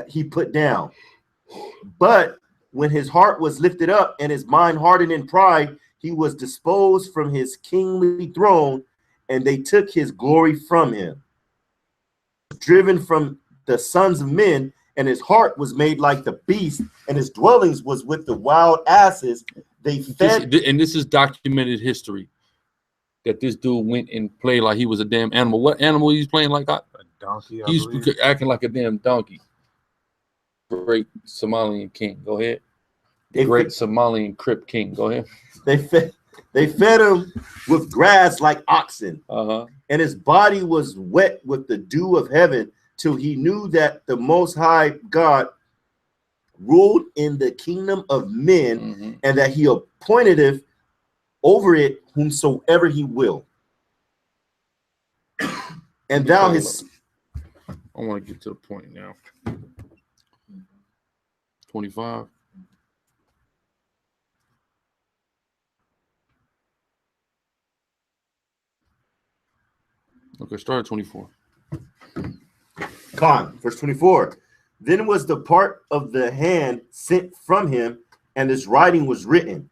he put down. But when his heart was lifted up and his mind hardened in pride, he was disposed from his kingly throne, and they took his glory from him. Driven from the sons of men, and his heart was made like the beast, and his dwellings was with the wild asses. They fed. And this is documented history, that this dude went and played like he was a damn animal. What animal he's playing like? A donkey. He's acting like a damn donkey. Great Somalian king. Go ahead. The great Somalian Crip king. Go ahead. They fed him with grass like oxen, and his body was wet with the dew of heaven, till he knew that the Most High God ruled in the kingdom of men, and that he appointeth over it whomsoever he will. And thou his. I want to get to the point now. 25. Okay, start at 24. Verse 24. Then was the part of the hand sent from him, and this writing was written.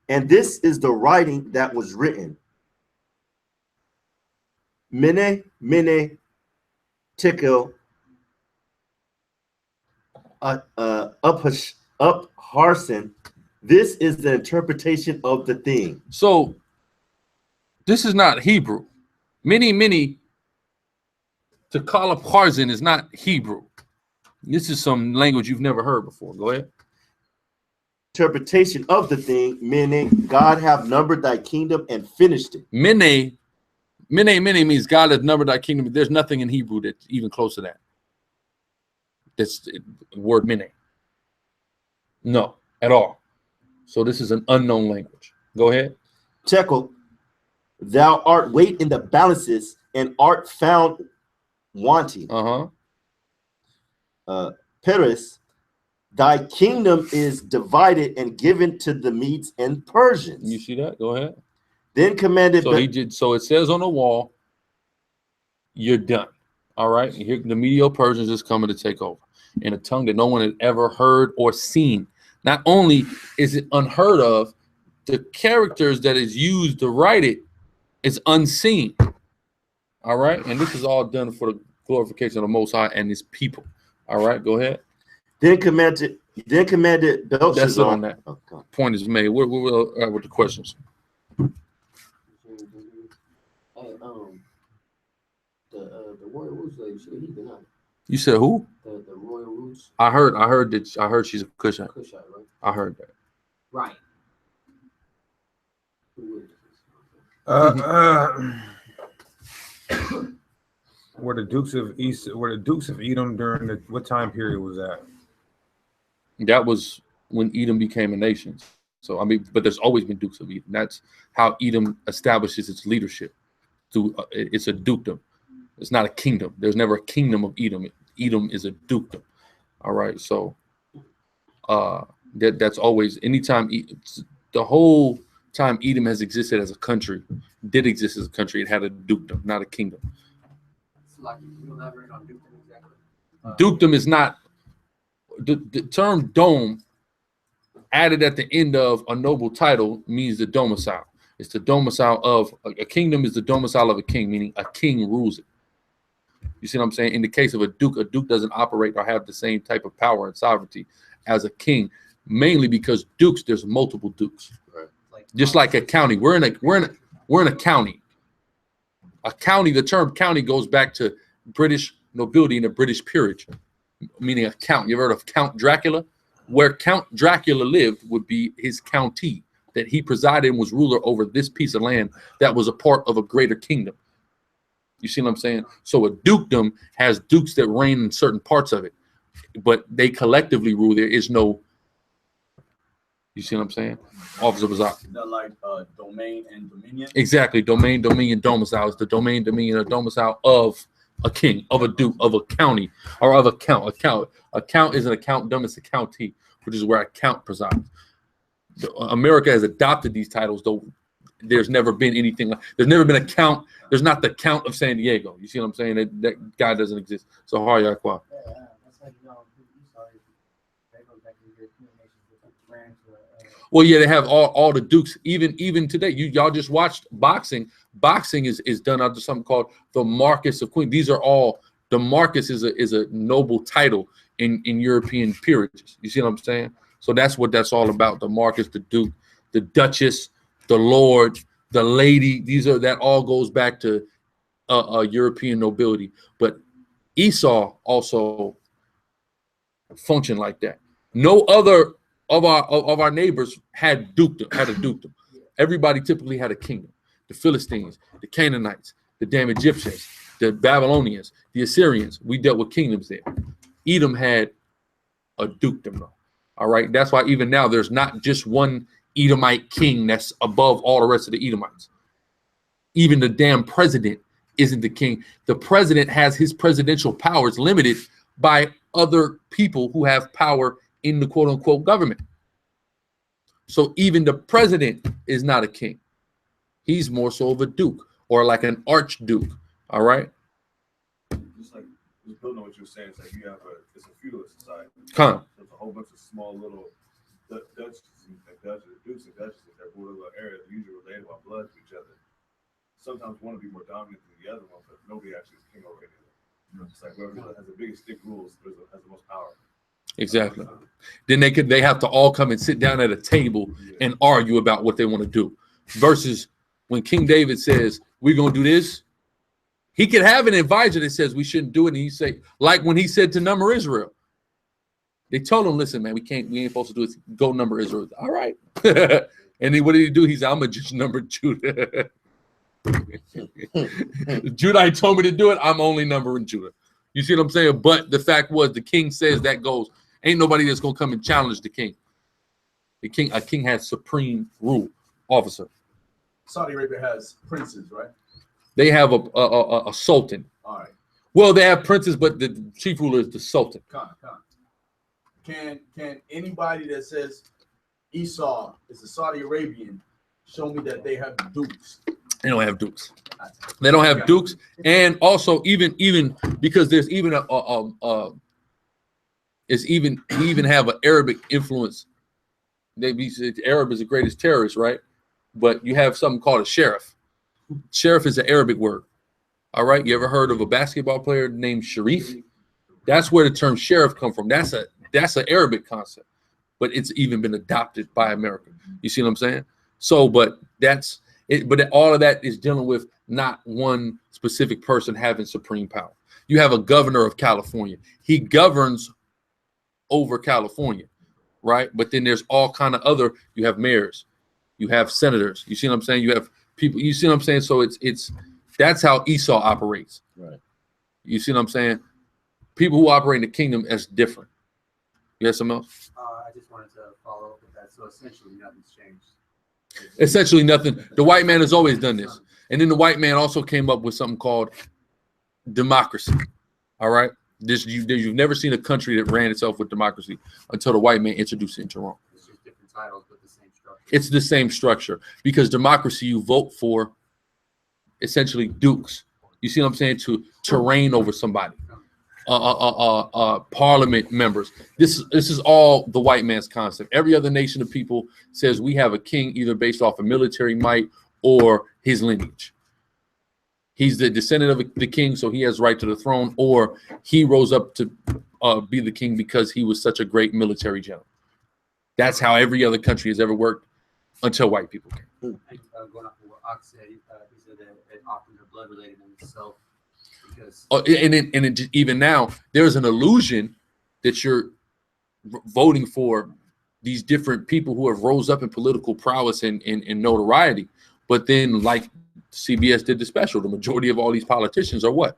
And this is the writing that was written. Mene, mene, tekel, up Harson. This is the interpretation of the thing. So this is not Hebrew. Many to call up Harzin is not Hebrew. This is some language you've never heard before. Go ahead. Interpretation of the thing, meaning God have numbered thy kingdom and finished it. Mene means God has numbered thy kingdom. There's nothing in Hebrew that's even close to that. That's the word mene. No, at all. So this is an unknown language. Go ahead. Tekel, thou art weighed in the balances and art found wanting. Peres, thy kingdom is divided and given to the Medes and Persians. You see that? Go ahead. Then commanded. So he did. So it says on the wall, you're done. All right. And here the Medo-Persians is coming to take over in a tongue that no one had ever heard or seen. Not only is it unheard of, the characters that is used to write it is unseen. All right. And this is all done for the glorification of the Most High and his people. All right. Go ahead. Then commanded Belshazzar. That's it on that. Point is made. We're with the questions. The Royal Roots lady, she a heathen, huh? You said who? The Royal Roots. I heard she's a Cushite. Cushite, right? I heard that. Right. Were the Dukes of Edom during what time period was that? That was when Edom became a nation. So I mean, but there's always been Dukes of Edom. That's how Edom establishes its leadership. Through it's a dukedom. It's not a kingdom. There's never a kingdom of Edom. Edom is a dukedom. All right. So that's always anytime the whole time Edom has existed as a country, did exist as a country, it had a dukedom, not a kingdom. So like, you elaborate on dukedom exactly? Dukedom is not the term dome added at the end of a noble title means the domicile. It's the domicile of a kingdom is the domicile of a king, meaning a king rules it. You see what I'm saying? In the case of a duke doesn't operate or have the same type of power and sovereignty as a king, mainly because dukes, there's multiple dukes. Right. Just like a county. We're in a county. A county, the term county goes back to British nobility and the British peerage, meaning a count. You ever heard of Count Dracula? Where Count Dracula lived would be his county that he presided and was ruler over this piece of land that was a part of a greater kingdom. You see what I'm saying? So a dukedom has dukes that reign in certain parts of it, but they collectively rule. There is no, you see what I'm saying? Officer Bazak. Is that like domain and dominion? Exactly. Domain, dominion, domicile is the domain, dominion, or domicile of a king, of a duke, of a county, or of a count. A count is an account dumb, it's a county, which is where a count presides. America has adopted these titles, though there's never been anything like, there's never been a count. There's not the Count of San Diego. You see what I'm saying? That guy doesn't exist. So Haryakwa. Well, yeah, they have all the dukes. Even today, y'all just watched boxing. Boxing is done under something called the Marquess of Queen. These are all the Marquess is a noble title in European peerages. You see what I'm saying? So that's what that's all about. The Marquess, the Duke, the Duchess, the Lord, the Lady. That all goes back to European nobility. But Esau also functioned like that. No other of our neighbors had a dukedom. Everybody typically had a kingdom. The Philistines, the Canaanites, the damn Egyptians, the Babylonians, the Assyrians. We dealt with kingdoms there. Edom had a dukedom, though. All right. That's why even now there's not just one Edomite king that's above all the rest of the Edomites. Even the damn president isn't the king. The president has his presidential powers limited by other people who have power in the quote unquote government. So even the president is not a king. He's more so of a duke or like an archduke. All right. Just building on what you're saying, it's like you have it's a feudal society. Come. There's a whole bunch of small little duchies and dukes and duchesses that rule a little area. They're usually related by blood to each other. Sometimes one will be more dominant than the other one, but nobody actually is king over any of them. It's like whoever has the biggest stick rules has the most power. Exactly. Then they have to all come and sit down at a table and argue about what they want to do. Versus when King David says, we're going to do this, he could have an advisor that says we shouldn't do it. And he say, like when he said to number Israel, they told him, listen, man, we ain't supposed to do this. Go number Israel. All right. And then what did he do? He said, I'm going to just number Judah. Judah told me to do it. I'm only numbering Judah. You see what I'm saying? But the fact was, the king says that goes. Ain't nobody that's going to come and challenge the king. A king has supreme rule officer. Saudi Arabia has princes, right? They have a sultan. All right. Well, they have princes, but the chief ruler is the sultan. Can anybody that says Esau is a Saudi Arabian show me that they have dukes? They don't have dukes. They don't have dukes, and also even because there's even he even have an Arabic influence. They say Arab is the greatest terrorist, right? But you have something called a sheriff. Sheriff is an Arabic word. All right. You ever heard of a basketball player named Sharif? That's where the term sheriff come from. That's an Arabic concept, but it's even been adopted by America. You see what I'm saying? So, but that's it. But all of that is dealing with not one specific person having supreme power. You have a governor of California. He governs over California, right? But then there's all kind of other. You have mayors, you have senators. You see what I'm saying? You have people. You see what I'm saying? So it's that's how Esau operates. Right. You see what I'm saying? People who operate in the kingdom as different. You have something else? I just wanted to follow up with that. So essentially, nothing's changed. Essentially nothing. The white man has always done this. And then the white man also came up with something called democracy. All right? You've never seen a country that ran itself with democracy until the white man introduced it into Rome. It's just different titles, but the same structure. It's the same structure because democracy, you vote for essentially dukes. You see what I'm saying? To reign over somebody. Parliament members. This is all the white man's concept. Every other nation of people says we have a king either based off of military might or his lineage. He's the descendant of the king, so he has right to the throne, or he rose up to be the king because he was such a great military general. That's how every other country has ever worked until white people came. Going off of what Ox said, he said that often they're blood related in itself. Even now, there's an illusion that you're voting for these different people who have rose up in political prowess and notoriety. But then, like CBS did the special, the majority of all these politicians are what?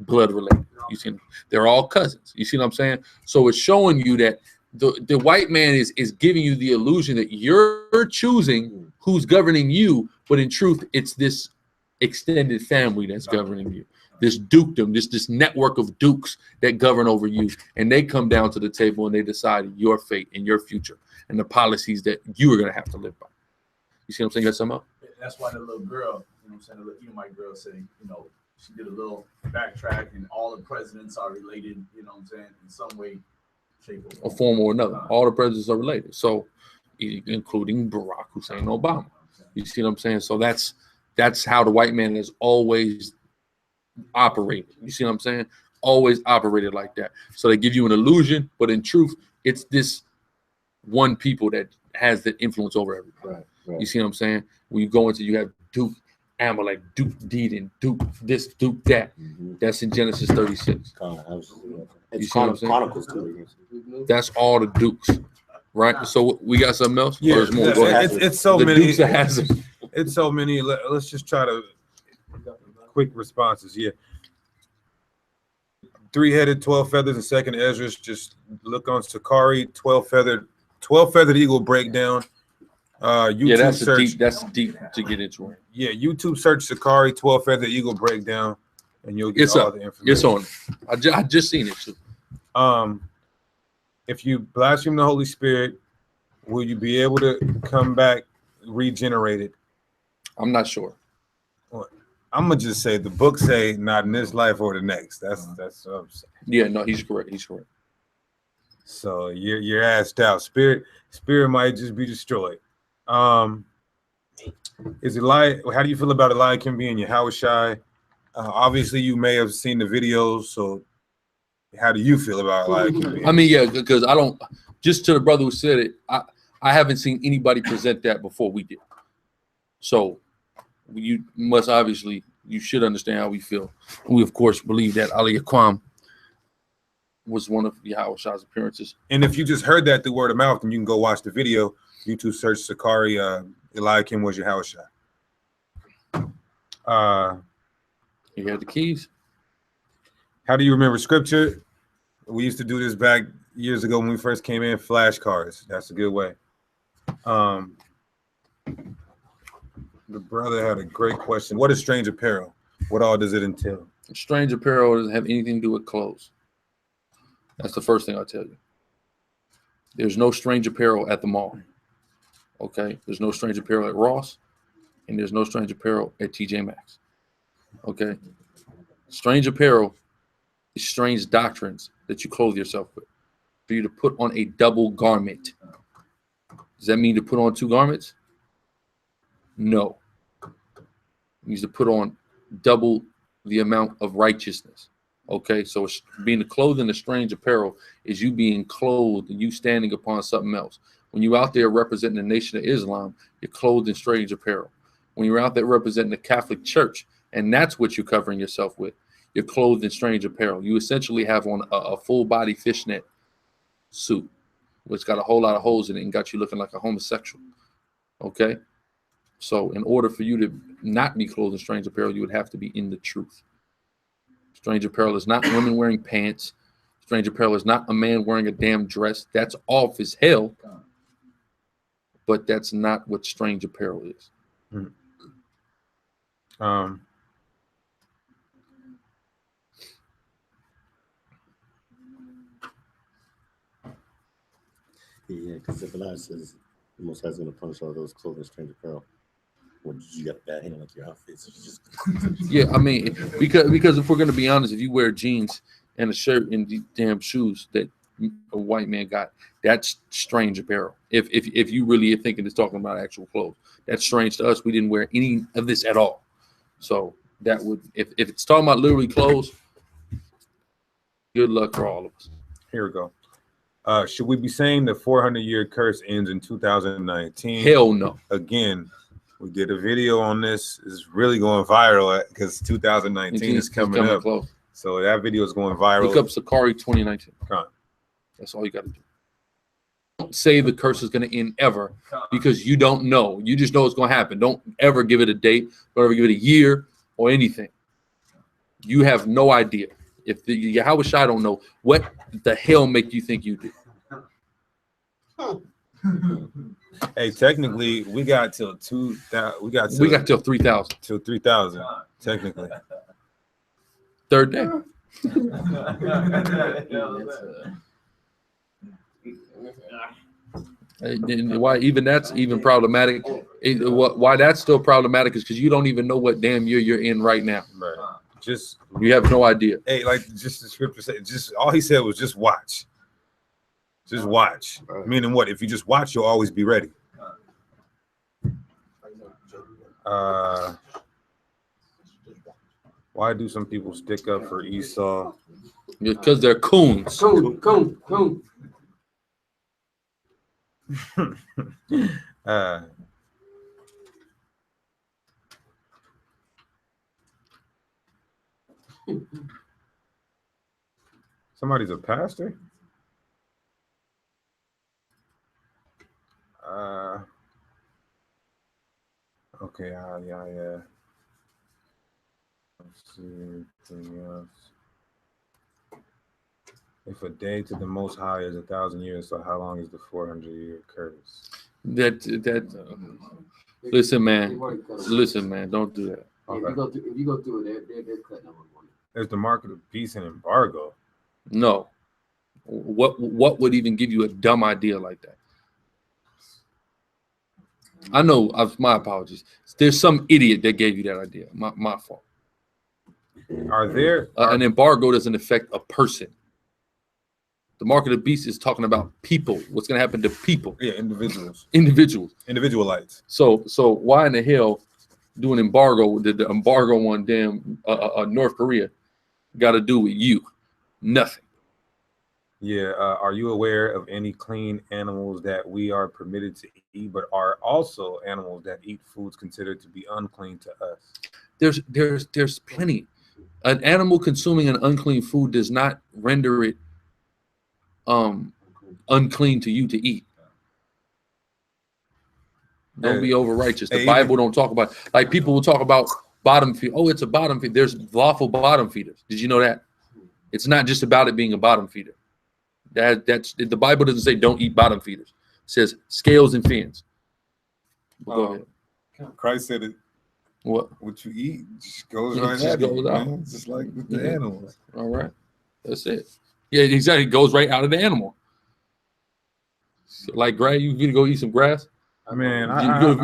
Blood related. You see, they're all cousins. You see what I'm saying? So it's showing you that the white man is giving you the illusion that you're choosing who's governing you, but in truth, it's this extended family that's governing you. This dukedom, this network of dukes that govern over you, and they come down to the table and they decide your fate and your future and the policies that you are going to have to live by. You see what I'm saying? Got something else? That's why the little girl, you know what I'm saying, the little Edomite girl saying, you know, she did a little backtrack and all the presidents are related, you know what I'm saying, in some way, shape, or form or another. All the presidents are related. So, including Barack Hussein Obama. You see what I'm saying? So that's how the white man has always operated. You see what I'm saying? Always operated like that. So they give you an illusion, but in truth, it's this one people that has the influence over everybody. Right. You see what I'm saying? When you go into, you have Duke Amalek, Duke Dedan, Duke this, Duke that. That's in Genesis 36. It's Chronicles too. That's all the dukes, right? So we got something else? Yeah, it's so many. It's so many. Let's just try to quick responses. Yeah. 3-headed, 12 feathers, and second Ezra's. Just look on SICARRI, 12-feathered eagle breakdown. YouTube yeah, that's search. That's deep to get into. Yeah, YouTube search SICARRI 12-feathered eagle breakdown, and you'll get all the information. It's on. I just seen it too. If you blaspheme the Holy Spirit, will you be able to come back regenerated? I'm not sure. I'm gonna just say the book say not in this life or the next. That's what I'm saying. Yeah, no, he's correct. He's correct. So you're asked out. Spirit might just be destroyed. Is Eli? How do you feel about Eliakim being your Yahushai? Obviously, you may have seen the videos. So How do you feel about Eliakim being? I mean, yeah, because I don't. Just to the brother who said it, I haven't seen anybody present that before we did. So you must obviously, you should understand how we feel. We of course believe that Eliakim was one of Yahushua's appearances. And if you just heard that through word of mouth, then you can go watch the video. YouTube search SICARRI, Eliakim was Yahushua. He had the keys. How do you remember scripture? We used to do this back years ago when we first came in, flashcards. That's a good way. The brother had a great question. What is strange apparel? What all does it entail? Strange apparel doesn't have anything to do with clothes. That's the first thing I'll tell you. There's no strange apparel at the mall. Okay? There's no strange apparel at Ross, and there's no strange apparel at TJ Maxx. Okay? Strange apparel is strange doctrines that you clothe yourself with. For you to put on a double garment. Does that mean to put on two garments? No. It means to put on double the amount of righteousness. Okay, so being clothed in a strange apparel is you being clothed and you standing upon something else. When you're out there representing the Nation of Islam, you're clothed in strange apparel. When you're out there representing the Catholic Church, and that's what you're covering yourself with, you're clothed in strange apparel. You essentially have on a full body fishnet suit, which got a whole lot of holes in it and got you looking like a homosexual. Okay, so in order for you to not be clothed in strange apparel, you would have to be in the truth. Strange apparel is not women wearing pants. Strange apparel is not a man wearing a damn dress. That's off as hell. But that's not what strange apparel is. Yeah, because if Allah says the Most High is going to punish all those clothing strange apparel, well, you got a bad hand like your outfits. So just yeah, I mean, because if we're going to be honest, if you wear jeans and a shirt and the damn shoes that a white man got, that's strange apparel. If you really are thinking it's talking about actual clothes, that's strange to us. We didn't wear any of this at all. So that would, if it's talking about literally clothes, good luck for all of us. Here we go. Should we be saying the 400-year curse ends in 2019? Hell no. Again, we did a video on this. It's really going viral because 2019 is coming up. Close. So that video is going viral. Look up SICARRI 2019. That's all you got to do. Don't say the curse is going to end ever because you don't know. You just know it's going to happen. Don't ever give it a date. Don't ever give it a year or anything. You have no idea. If the Yahushua don't know, what the hell make you think you do? Hey, technically, we got till 2000. We got till 3000. Till 3000, technically. Third day. Why even that's even problematic? Why that's still problematic is because you don't even know what damn year you're in right now. Right. Just you have no idea. Hey, like just the scripture said, just all he said was just watch. Just watch. Meaning what? If you just watch, you'll always be ready. Why do some people stick up for Esau? Because they're coons. Coon. Somebody's a pastor? Okay, yeah. Let's see anything else. If a day to the Most High is 1,000 years, so how long is the 400-year curse? Listen, man, don't do that. Okay. If you go through it, they're cutting up on it. There's the market of peace and embargo. No. What would even give you a dumb idea like that? I know. My apologies. There's some idiot that gave you that idea. My fault. Are there an embargo doesn't affect a person? The market of beasts is talking about people. What's going to happen to people? Yeah, individuals. Individualites. So why in the hell do an embargo? Did the embargo on damn North Korea got to do with you? Nothing. Yeah. Are you aware of any clean animals that we are permitted to eat, but are also animals that eat foods considered to be unclean to us? There's plenty. An animal consuming an unclean food does not render it unclean to you to eat. Don't be over righteous. The Bible don't talk about, like, people will talk about bottom feed. Oh, it's a bottom feed. There's lawful bottom feeders. Did you know that? It's not just about it being a bottom feeder. That's the Bible doesn't say don't eat bottom feeders. It says scales and fins. Go ahead. Christ said it. What you eat just goes It right just out. goes out. Man. Just like with the animals. All right. That's it. Yeah, exactly. It goes right out of the animal. Like grass, you gonna go eat some grass? Man,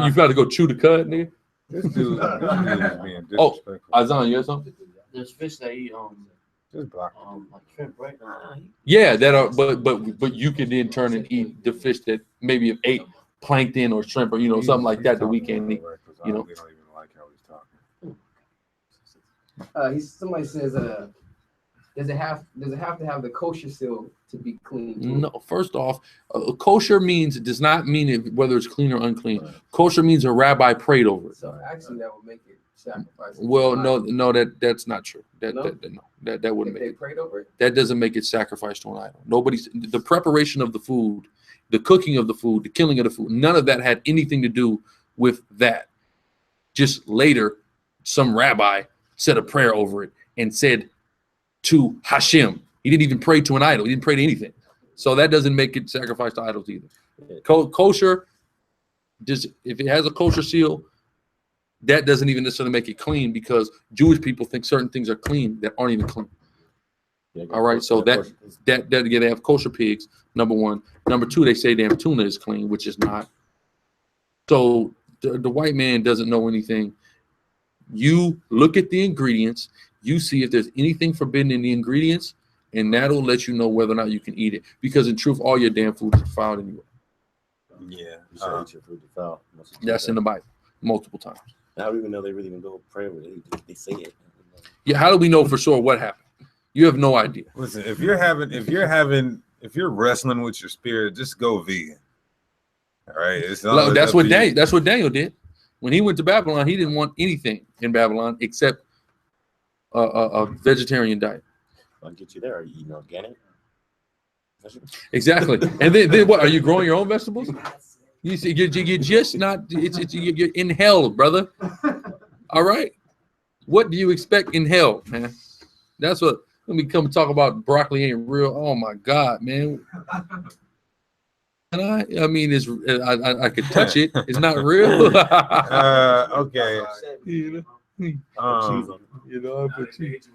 you got to go chew the cud, nigga. This dude is being Oh, disrespectful. Azan, you have something? There's fish that eat Just block. like shrimp, right? Yeah, that are, but you can then turn and eat the fish that maybe have ate plankton or shrimp or something like that we can't eat. We don't even like how he's talking. Somebody says, does it have to have the kosher seal to be clean? No, first off, kosher does not mean whether it's clean or unclean. Right. Kosher means a rabbi prayed over it. So actually, that would make it sacrifice. Well, no, that's not true. That wouldn't make it. Prayed over it? That doesn't make it sacrifice to an idol. The preparation of the food, the cooking of the food, the killing of the food, none of that had anything to do with that. Just later, some rabbi said a prayer over it and said to Hashem. He didn't even pray to an idol. He didn't pray to anything. So that doesn't make it sacrifice to idols either. Kosher, if it has a kosher seal, that doesn't even necessarily make it clean, because Jewish people think certain things are clean that aren't even clean. All right, so they have kosher pigs, number one. Number two, they say damn tuna is clean, which is not. So the white man doesn't know anything. You look at the ingredients, you see if there's anything forbidden in the ingredients, and that'll let you know whether or not you can eat it. Because in truth, all your damn food is defiled anyway. Yeah, you should eat your food defiled. That's in the Bible multiple times. How do we even know they really even go pray over it? They say it. Yeah, how do we know for sure what happened? You have no idea. Listen, if you're wrestling with your spirit, just go vegan. All right, that's what Daniel did. When he went to Babylon, he didn't want anything in Babylon except a vegetarian diet. I'll get you there. Are you eating organic? Exactly. And then what? Are you growing your own vegetables? You see, you're just not. You're in hell, brother. All right. What do you expect in hell, man? That's what. Let me come talk about broccoli ain't real. Oh my God, man. And I mean, I could touch it. It's not real. Okay. I put cheese.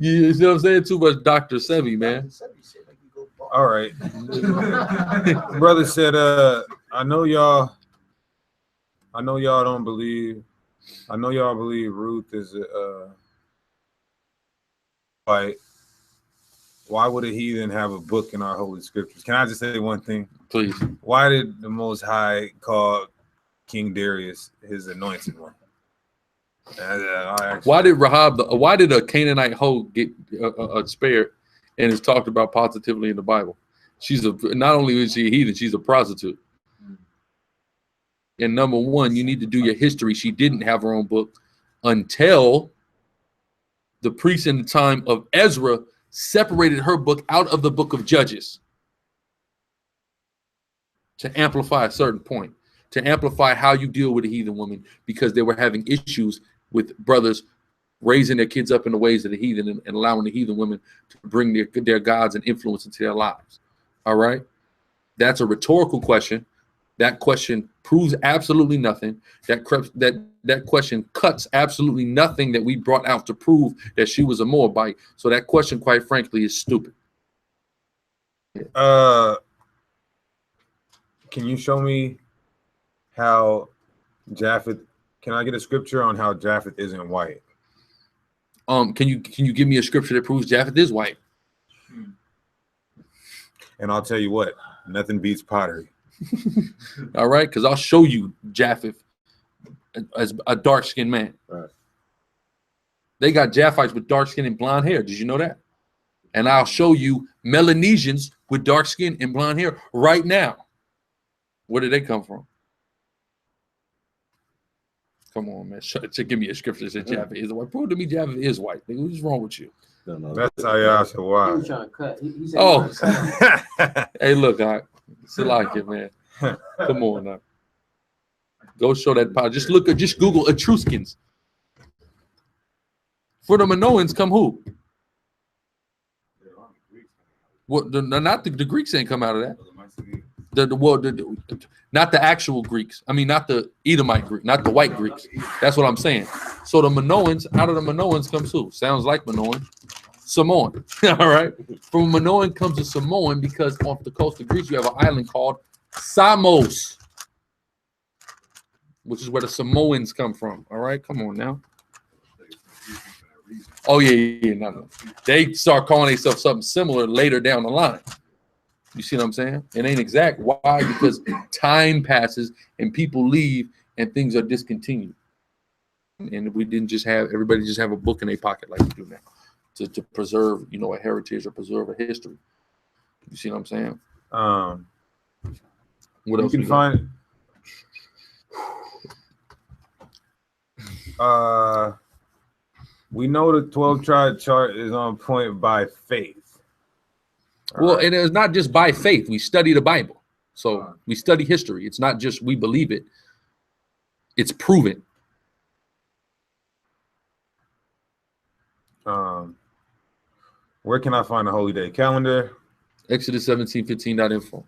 Yeah, you see what I'm saying? Too much Dr. Sebi, man. All right. Brother said, I know y'all don't believe. I know y'all believe Ruth is white. Why would a heathen have a book in our holy scriptures? Can I just say one thing? Please. Why did the Most High call King Darius his anointed one? Why did a Canaanite hoe get spared and is talked about positively in the Bible? Not only is she a heathen, she's a prostitute. And number one, you need to do your history. She didn't have her own book until the priests in the time of Ezra separated her book out of the book of Judges to amplify a certain point, to amplify how you deal with a heathen woman, because they were having issues with brothers raising their kids up in the ways of the heathen and allowing the heathen women to bring their gods and influence into their lives. All right. That's a rhetorical question. That question proves absolutely nothing. That question cuts absolutely nothing that we brought out to prove that she was a Moabite. So that question, quite frankly, is stupid. Can you show me how Japheth? Can I get a scripture on how Japheth isn't white? Can you give me a scripture that proves Japheth is white? And I'll tell you what, nothing beats pottery. All right, because I'll show you Japheth as a dark-skinned man. Right. They got Japhites with dark skin and blonde hair. Did you know that? And I'll show you Melanesians with dark skin and blonde hair right now. Where did they come from? Come on, man. Give me a scripture that says Java is white. Prove to me Java is white. Nigga, what's wrong with you? That's how y'all should He watch. was trying to cut. He said Oh. he was trying to cut. Hey, look, Salaki, man. Come on now. Go show that power. Just Google Etruscans. For the Minoans come who? What? Not the Greeks ain't come out of that. Not the actual Greeks. I mean, not the Edomite Greek, not the white Greeks. That's what I'm saying. So the Minoans, out of the Minoans comes who? Sounds like Minoan. Samoan. All right. From Minoan comes a Samoan because off the coast of Greece, you have an island called Samos, which is where the Samoans come from. All right. Come on now. Oh, yeah. No. They start calling themselves something similar later down the line. You see what I'm saying? It ain't exact. Why? Because time passes and people leave and things are discontinued. And we didn't just have everybody just have a book in their pocket like we do now to preserve, you know, a heritage or preserve a history. You see what I'm saying? What else you can find? We know the 12 tribe chart is on point by faith. Well, and it's not just by faith. We study the Bible. So we study history. It's not just we believe it. It's proven. Where can I find the holy day calendar? Exodus 17:15.info.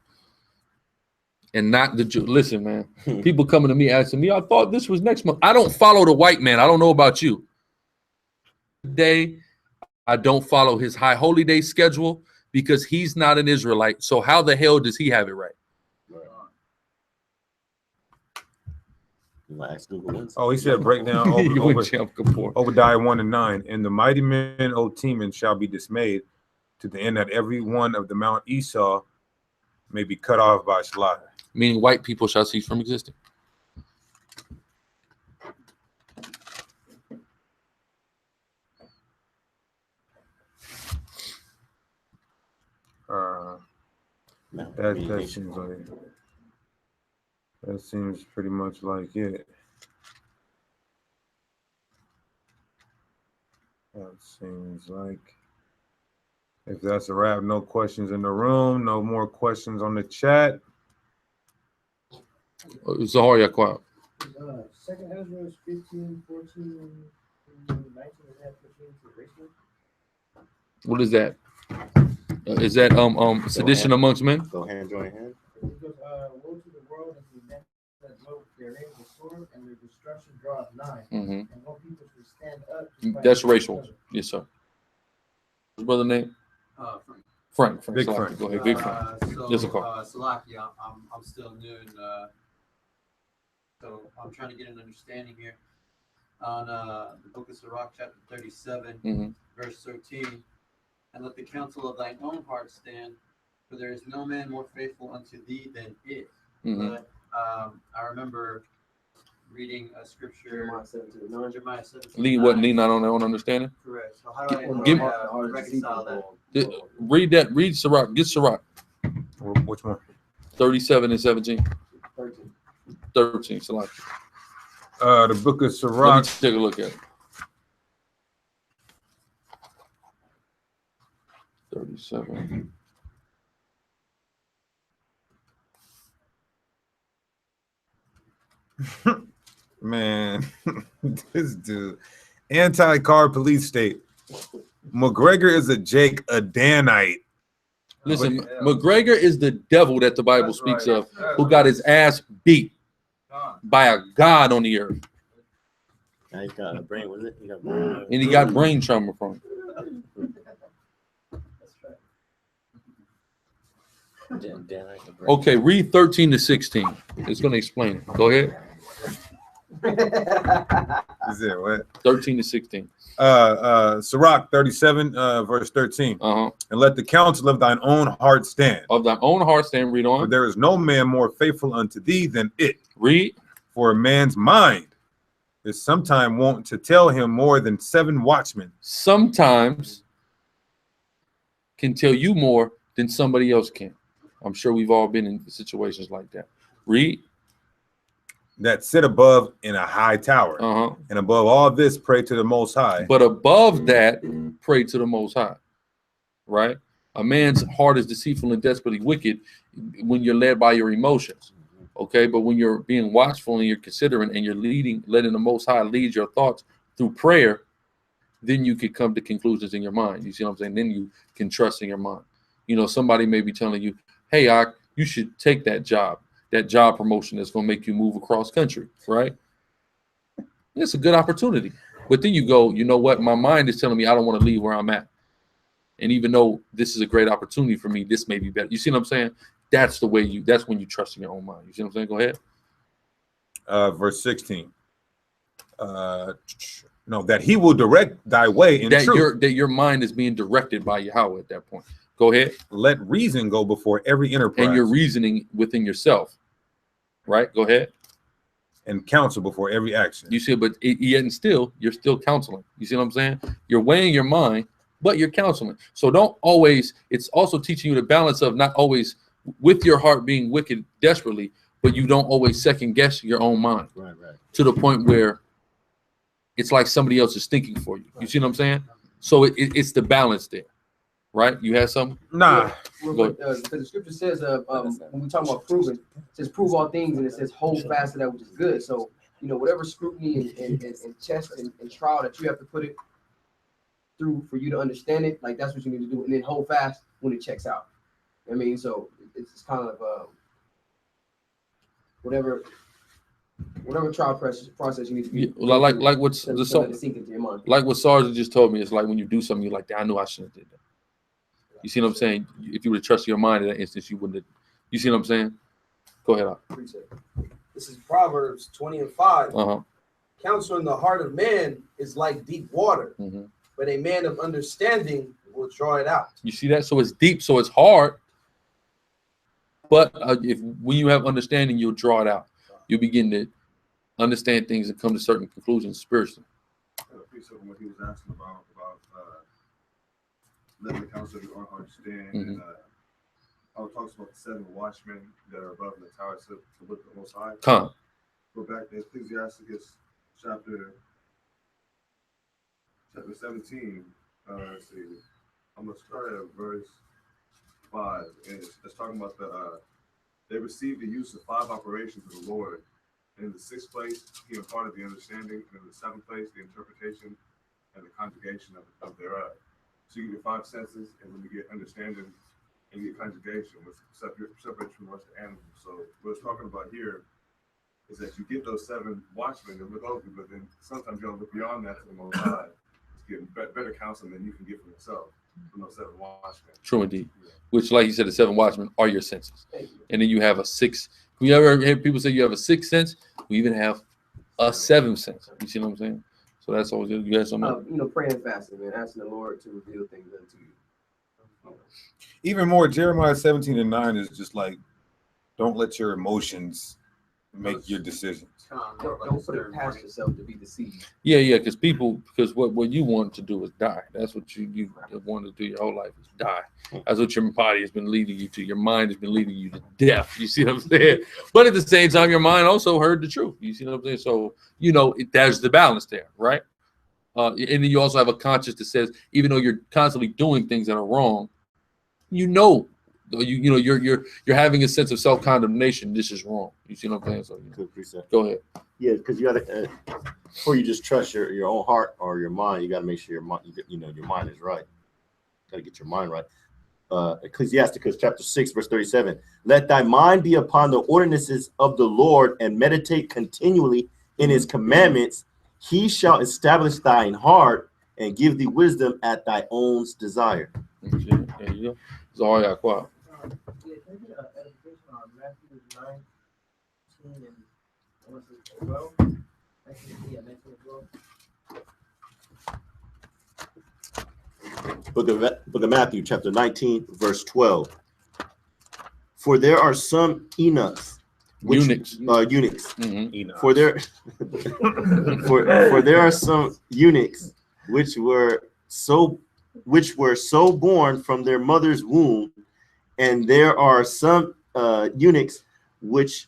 And not the Jew. Listen, man. People coming to me asking me, I thought this was next month. I don't follow the white man. I don't know about you. Today, I don't follow his high holy day schedule because he's not an Israelite. So how the hell does he have it right? Oh, he said breakdown Obadiah 1:9. And the mighty men, O Teman, shall be dismayed to the end that every one of the Mount Esau may be cut off by slaughter. Meaning white people shall cease from existing. That seems pretty much like it. That seems like if that's a wrap, no questions in the room, no more questions on the chat. Zahar Yaquab. Second Ezra is 15, 14, 19 is that pertaining to racism? What is that? Is that sedition amongst men? Go hand, join hand. It goes, woe to the world and the men that dwell therein the sword, and their destruction draweth nigh. And no people should stand up. That's racial. Yes, sir. What's brother name? Frank. Big Salaki. Frank. Go ahead, Big Frank. Yes, Salaki, I'm still new, and so I'm trying to get an understanding here on the book of Sirach, chapter 37, verse 13. And let the counsel of thine own heart stand, for there is no man more faithful unto thee than it. But I remember reading a scripture, Jeremiah 17. Lee wasn't Lee not on their own understanding? Correct. So how do I reconcile that? Read that. Read Sirach. Get Sirach. Which one? 37 and 17. 13. Salaki. The book of Sirach. Let me take a look at it. 37. Man, this dude. Anti-car police state. McGregor is a Danite. Listen, McGregor is the devil that the Bible speaks of, who got his ass beat by a god on the earth. He got a brain, was it? He got brain. And he got brain trauma from it. Okay, read 13 to 16. It's going to explain it. Go ahead. Is it what? 13 to 16. Sirach 37, verse 13. And let the counsel of thine own heart stand. Of thine own heart stand, read on. For there is no man more faithful unto thee than it. Read. For a man's mind is sometime wont to tell him more than 7 watchmen. Sometimes can tell you more than somebody else can. I'm sure we've all been in situations like that. Read. That sit above in a high tower, and above all this, pray to the Most High. But above that, pray to the Most High. Right? A man's heart is deceitful and desperately wicked when you're led by your emotions. Okay, but when you're being watchful and you're considering and you're letting the Most High lead your thoughts through prayer, then you could come to conclusions in your mind. You see what I'm saying? Then you can trust in your mind. You know, somebody may be telling you, hey, you should take that job promotion that's going to make you move across country, right? It's a good opportunity. But then you go, you know what? My mind is telling me I don't want to leave where I'm at. And even though this is a great opportunity for me, this may be better. You see what I'm saying? That's when you trust in your own mind. You see what I'm saying? Go ahead. Verse 16. No, that he will direct thy way in truth. That your mind is being directed by Yahweh at that point. Go ahead. Let reason go before every enterprise. And you're reasoning within yourself. Right? Go ahead. And counsel before every action. You see, but yet and still, you're still counseling. You see what I'm saying? You're weighing your mind, but you're counseling. So don't always, it's also teaching you the balance of not always with your heart being wicked desperately, but you don't always second guess your own mind. Right. To the point where it's like somebody else is thinking for you. You see what I'm saying? So it's the balance there. Right? You had something? Nah. Because the scripture says, when we talk about proving, it says prove all things, and it says hold fast to that which is good. So, you know, whatever scrutiny and test and trial that you have to put it through for you to understand it, like that's what you need to do, and then hold fast when it checks out. I mean, so it's kind of whatever trial process you need to be. Well, like what's the sink into your mind. Like what Sarge just told me, it's like when you do something, you're like, I knew I shouldn't have did that. You see what I'm saying? If you would have trusted your mind in that instance, you wouldn't have. You see what I'm saying? Go ahead. This is Proverbs 20:5. Counsel in the heart of man is like deep water, but a man of understanding will draw it out. You see that? So it's deep, so it's hard. But when you have understanding, you'll draw it out. You begin to understand things and come to certain conclusions spiritually. What he was asking about letting the counsel of your own heart stand. And I talks about the 7 watchmen that are above the tower to look at the Most High. Come. Go back to Ecclesiasticus chapter 17. Let's see. I'm gonna start at verse 5, and it's talking about they received the use of 5 operations of the Lord. And in the 6th place, he imparted the understanding, and in the 7th place, the interpretation and the conjugation of thereof. So you get 5 senses, and when you get understanding and you get conjugation, which separates from the rest of the animals. So what it's talking about here is that you get those 7 watchmen that look over you, but then sometimes you gotta look beyond that to the Most High to get better counseling than you can get from yourself from those 7 watchmen. True indeed. Which, like you said, the 7 watchmen are your senses. And then you have a 6. You ever hear people say you have a 6th sense? We even have a 7th sense. You see what I'm saying? So that's always good. You have something. You know, praying and fasting, man, asking the Lord to reveal things unto you. Even more, Jeremiah 17:9 is just like, don't let your emotions make your decisions. Don't put it past yourself to be deceived. Yeah, because what you want to do is die. That's what you want to do your whole life is die. That's what your body has been leading you to. Your mind has been leading you to death. You see what I'm saying? But at the same time, your mind also heard the truth. You see what I'm saying? So, you know, there's the balance there, right? And then you also have a conscience that says, even though you're constantly doing things that are wrong, you're having a sense of self-condemnation. This is wrong. You see what I'm saying? So good precept. Go ahead. Yeah, because you gotta before you just trust your own heart or your mind, you gotta make sure your mind, your mind is right. Gotta get your mind right. Ecclesiasticus chapter 6, verse 37. Let thy mind be upon the ordinances of the Lord, and meditate continually in his commandments. He shall establish thine heart and give thee wisdom at thy own desire. There you go. Zoya, quoi? Yeah, can I get an edification on Matthew 19 and I want to say 12? 19 and 12. Book of Matthew, chapter 19, verse 12. For there are some eunuchs. Eunuchs. For there are some eunuchs which were so which were so born from their mother's womb, and there are some eunuchs which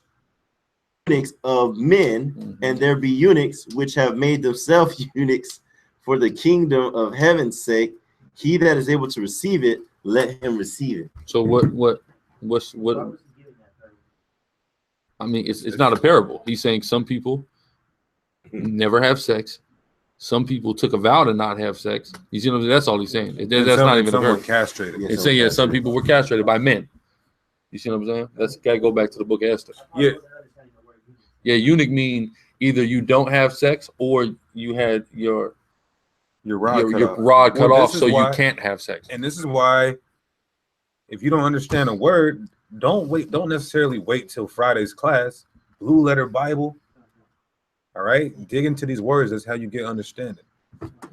eunuchs of men, and there be eunuchs which have made themselves eunuchs for the kingdom of heaven's sake. He that is able to receive it, let him receive it. So what? I mean, it's not a parable. He's saying some people never have sex. Some people took a vow to not have sex. You see what I'm saying? That's all he's saying. That's not even a parable. Castrated. It's saying, yeah, some people were castrated by men. You see what I'm saying? That's gotta go back to the book of Esther. Yeah. Yeah, eunuch mean either you don't have sex or you had your rod cut off, so you can't have sex. And this is why, if you don't understand a word, don't necessarily wait till Friday's class. Blue Letter Bible. All right, dig into these words. That's how you get understanding.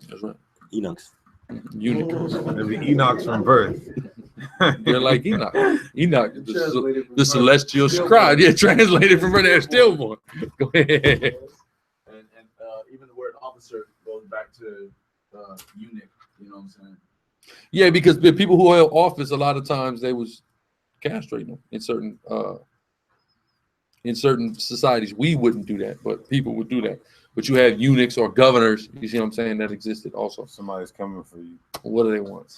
That's right. Enochs. Eunuchs. Maybe Enochs from birth. They're like Enoch. Enoch, the celestial scribe. Yeah, translated from there, stillborn. Go ahead. And even the word officer goes back to eunuch. You know what I'm saying? Yeah, because the people who held office, a lot of times they was castrating them in certain societies. We wouldn't do that, but people would do that. But you have eunuchs or governors, you see what I'm saying, that existed also. Somebody's coming for you. What do they want?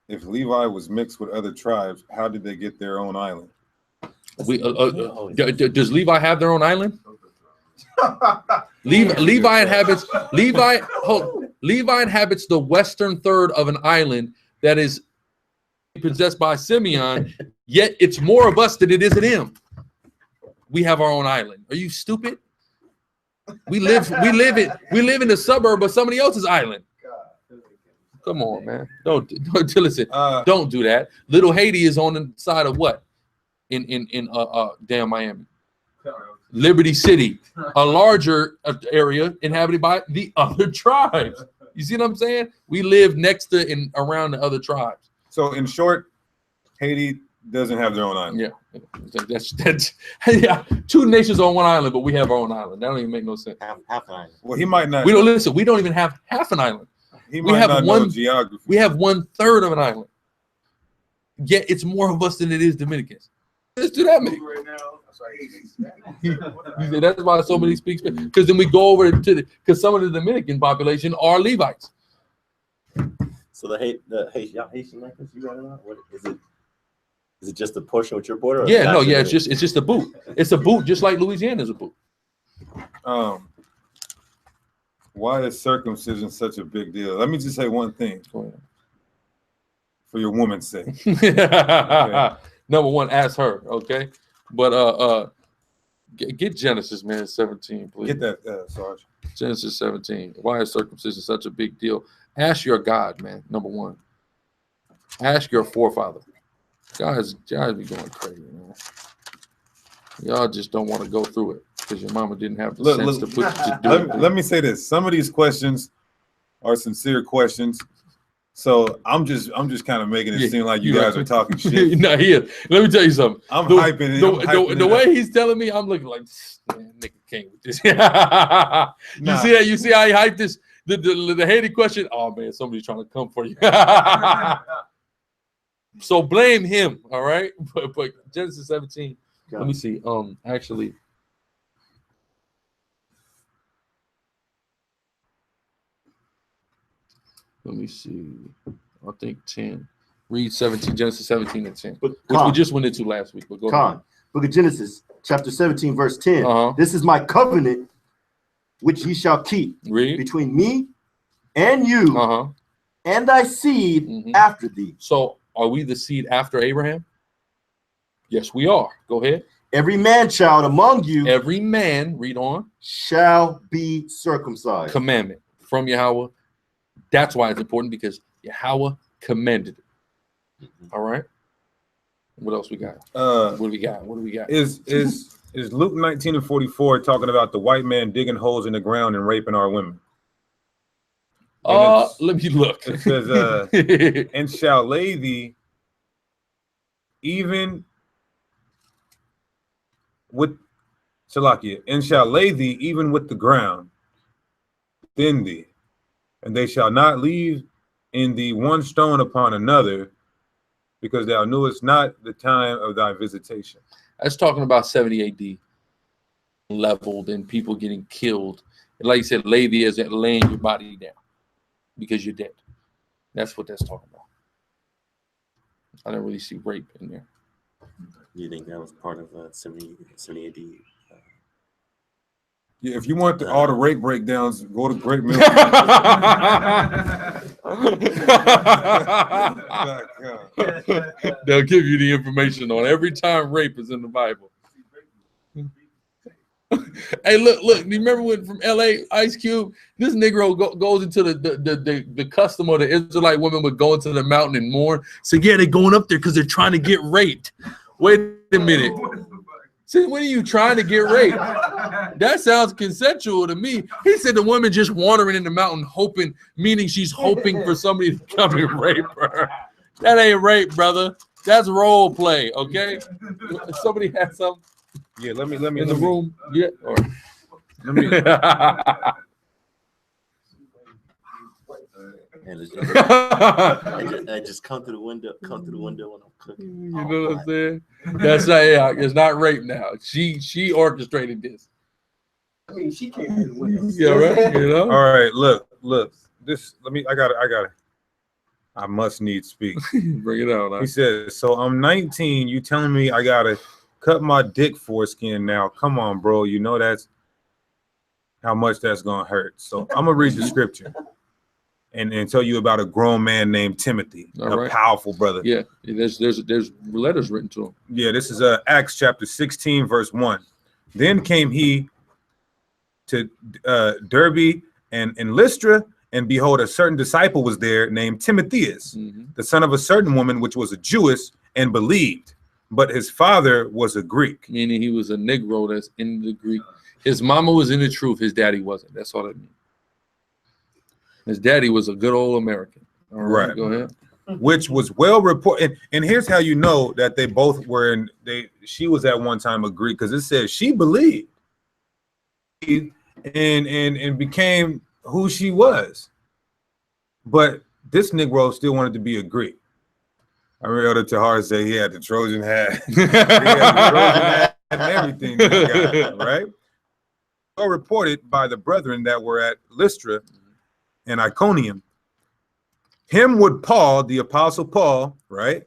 If Levi was mixed with other tribes, how did they get their own island? Does Levi have their own island? Levi inhabits the western third of an island that is possessed by Simeon, yet it's more of us than it is of him. We have our own island. Are you stupid? We live in the suburb of somebody else's island. Come on, man. Don't listen. Don't do that. Little Haiti is on the side of what? In damn Miami. Liberty City, a larger area inhabited by the other tribes. You see what I'm saying? We live next to and around the other tribes. So in short, Haiti doesn't have their own island. Yeah, that's yeah. Two nations on one island, but we have our own island. That don't even make no sense. Half an island. Well, he might not. We don't listen. We don't even have half an island. We have one geography. We have 1/3 of an island. Yet it's more of us than it is Dominicans. Let's do that, man. That's why so many speak Spanish. Because then we go over to because some of the Dominican population are Levites. So the Haitian language you got it on? What is it? Is it just a portion with your border? Yeah, no, yeah, it's just a boot. It's a boot, just like Louisiana is a boot. Why is circumcision such a big deal? Let me just say one thing. For your woman's sake. Okay. Number one, ask her, okay? But get Genesis, man, 17, please. Get that, Sarge. Genesis 17. Why is circumcision such a big deal? Ask your God, man. Number one. Ask your forefather. Guys be going crazy, man. Y'all just don't want to go through it because your mama didn't have the sense to put you to do it. Let me say this. Some of these questions are sincere questions. So I'm just kind of making it seem like you guys are talking shit. No, he is. Let me tell you something. I'm hyping it. The way he's telling me, I'm looking like, man, nigga came with this. You see how he hyped this? The Haiti question. Oh man, somebody's trying to come for you. So blame him. All right. But Genesis 17. Let me see. Actually. Let me see. I think 10. Read 17, Genesis 17 and 10. Which we just went into last week. But go ahead. Book of Genesis, chapter 17, verse 10. This is my covenant which ye shall keep between me and you and thy seed after thee. So are we the seed after Abraham? Yes, we are. Go ahead. Every man child among you. Every man, read on. Shall be circumcised. Commandment from Yahweh. That's why it's important, because Yahweh commanded it. All right. What else we got? What do we got? Is Luke 19:44 talking about the white man digging holes in the ground and raping our women? Let me look. It says, and shall lay thee even with Shalakia, and shall lay thee even with the ground within thee. And they shall not leave in thee one stone upon another, because thou knewest not the time of thy visitation. That's talking about 70 AD, leveled and people getting killed. And like you said, lay thee as laying your body down because you're dead. That's what that's talking about. I don't really see rape in there. You think that was part of 70 AD? Yeah, if you want all the rape breakdowns, go to Great Mill. They'll give you the information on every time rape is in the Bible. Hey, look! Do you remember when from LA, Ice Cube? This Negro goes into the custom of the Israelite women would go into the mountain and mourn. So yeah, they're going up there because they're trying to get raped. Wait a minute. See, when are you trying to get raped? That sounds consensual to me. He said the woman just wandering in the mountain, hoping, meaning she's hoping for somebody to come and rape her. That ain't rape, brother. That's role play. Okay. Somebody has something. Yeah, let me in the room. Yeah. Or let me. I just come through the window. Come through the window when I'm cooking. You know what I'm saying? That's not. Yeah, it's not rape now. She orchestrated this. I mean, she came through the window. Yeah, right. You know. All right, look. This. Let me. I got it. I must need speak. Bring it out. He says, "So I'm 19. You telling me I gotta cut my dick foreskin now? Come on, bro. You know that's how much that's gonna hurt. So I'm gonna read the scripture and tell you about a grown man named Timothy, a powerful brother. Yeah, there's letters written to him. Yeah, this is Acts chapter 16, verse 1. Then came he to Derbe and Lystra, and behold, a certain disciple was there named Timotheus, the son of a certain woman which was a Jewess and believed, but his father was a Greek. Meaning he was a Negro that's in the Greek. His mama was in the truth, his daddy wasn't. That's all that means. His daddy was a good old American. All right, go ahead. Which was well reported. And here's how you know that they both were in. She was at one time a Greek, because it says she believed and became who she was. But this Negro still wanted to be a Greek. I remember Elder Tahar say he had the Trojan hat. He had the Trojan hat and everything, right? So reported by the brethren that were at Lystra and Iconium, him would Paul, the apostle Paul, right,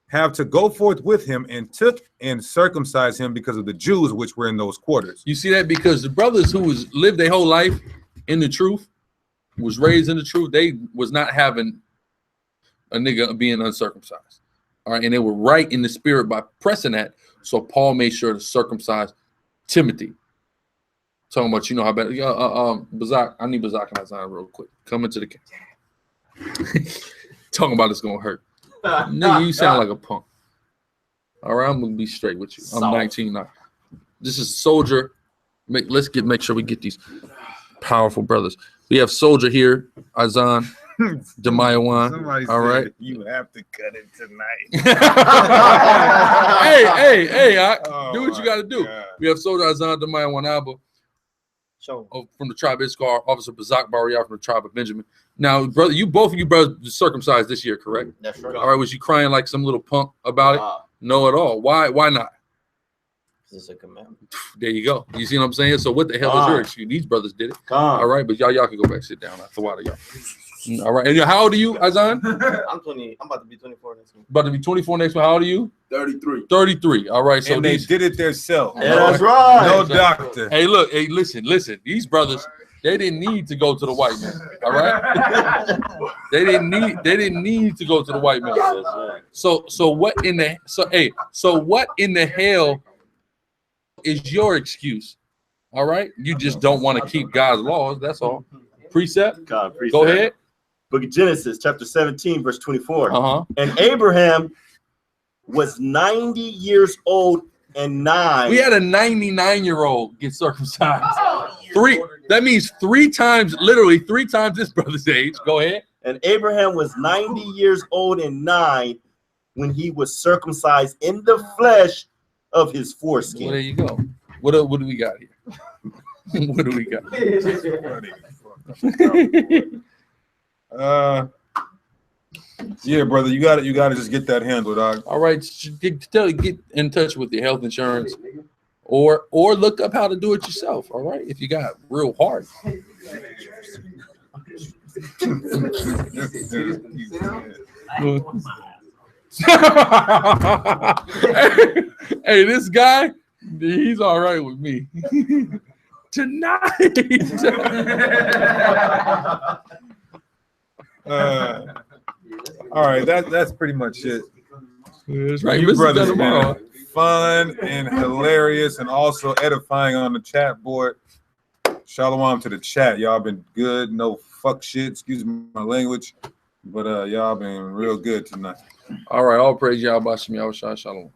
have to go forth with him and took and circumcised him because of the Jews which were in those quarters. You see that? Because the brothers who lived their whole life in the truth, was raised in the truth, they was not having a nigga being uncircumcised. All right, and they were right in the spirit by pressing that. So Paul made sure to circumcise Timothy. Talking about, you know how bad. Bazak, I need Bazak and Isaiah real quick. Come into the camera. Talking about it's gonna hurt. Nigga, you sound like a punk. All right, I'm gonna be straight with you. I'm 19 now. This is Soldier. Let's make sure we get these powerful brothers. We have Soldier here, Azan, Demayawan. All right. You have to cut it tonight. hey, do what you got to do. God. We have Soldier, Azan, Demayawan, Abba. From the tribe of Issachar, Officer Bazak Bariyah from the tribe of Benjamin. Now, brother, both of you brothers circumcised this year, correct? That's right. All right, was you crying like some little punk about it? No, at all. Why not? It's a commandment. There you go. You see what I'm saying? So what the hell is your excuse? These brothers did it. All right, but y'all can go back, sit down. After a while, y'all. All right. And how old are you, Azan? I'm 20. I'm about to be 24 next month. About to be 24 next month. How old are you? 33. 33. All right. So and they did it themselves. Yeah, that's right. No doctor. Hey, look. Hey, listen. These brothers, they didn't need to go to the white man. All right. They didn't need to go to the white man. So what in the hell is your excuse? All right. You just don't want to keep God's laws. That's all. Precept. Precept. Go ahead. Book of Genesis, chapter 17, verse 24. And Abraham was 90 years old and 9. We had a 99-year-old get circumcised. That means 3 times, literally 3 times this brother's age. Go ahead. And Abraham was 90 years old and 9 when he was circumcised in the flesh of his foreskin. Well, there you go. What do we got here? What do we got? Yeah, brother, you got to just get that handled, dog. All right, get in touch with your health insurance, or look up how to do it yourself. All right, if you got real heart. Hey, this guy, he's all right with me. Tonight. All right, that's pretty much it. That's right. You brothers been fun and hilarious and also edifying on the chat board. Shalom to the chat. Y'all been good. No fuck shit. Excuse my language. But y'all been real good tonight. All right. All praise y'all. Shalom.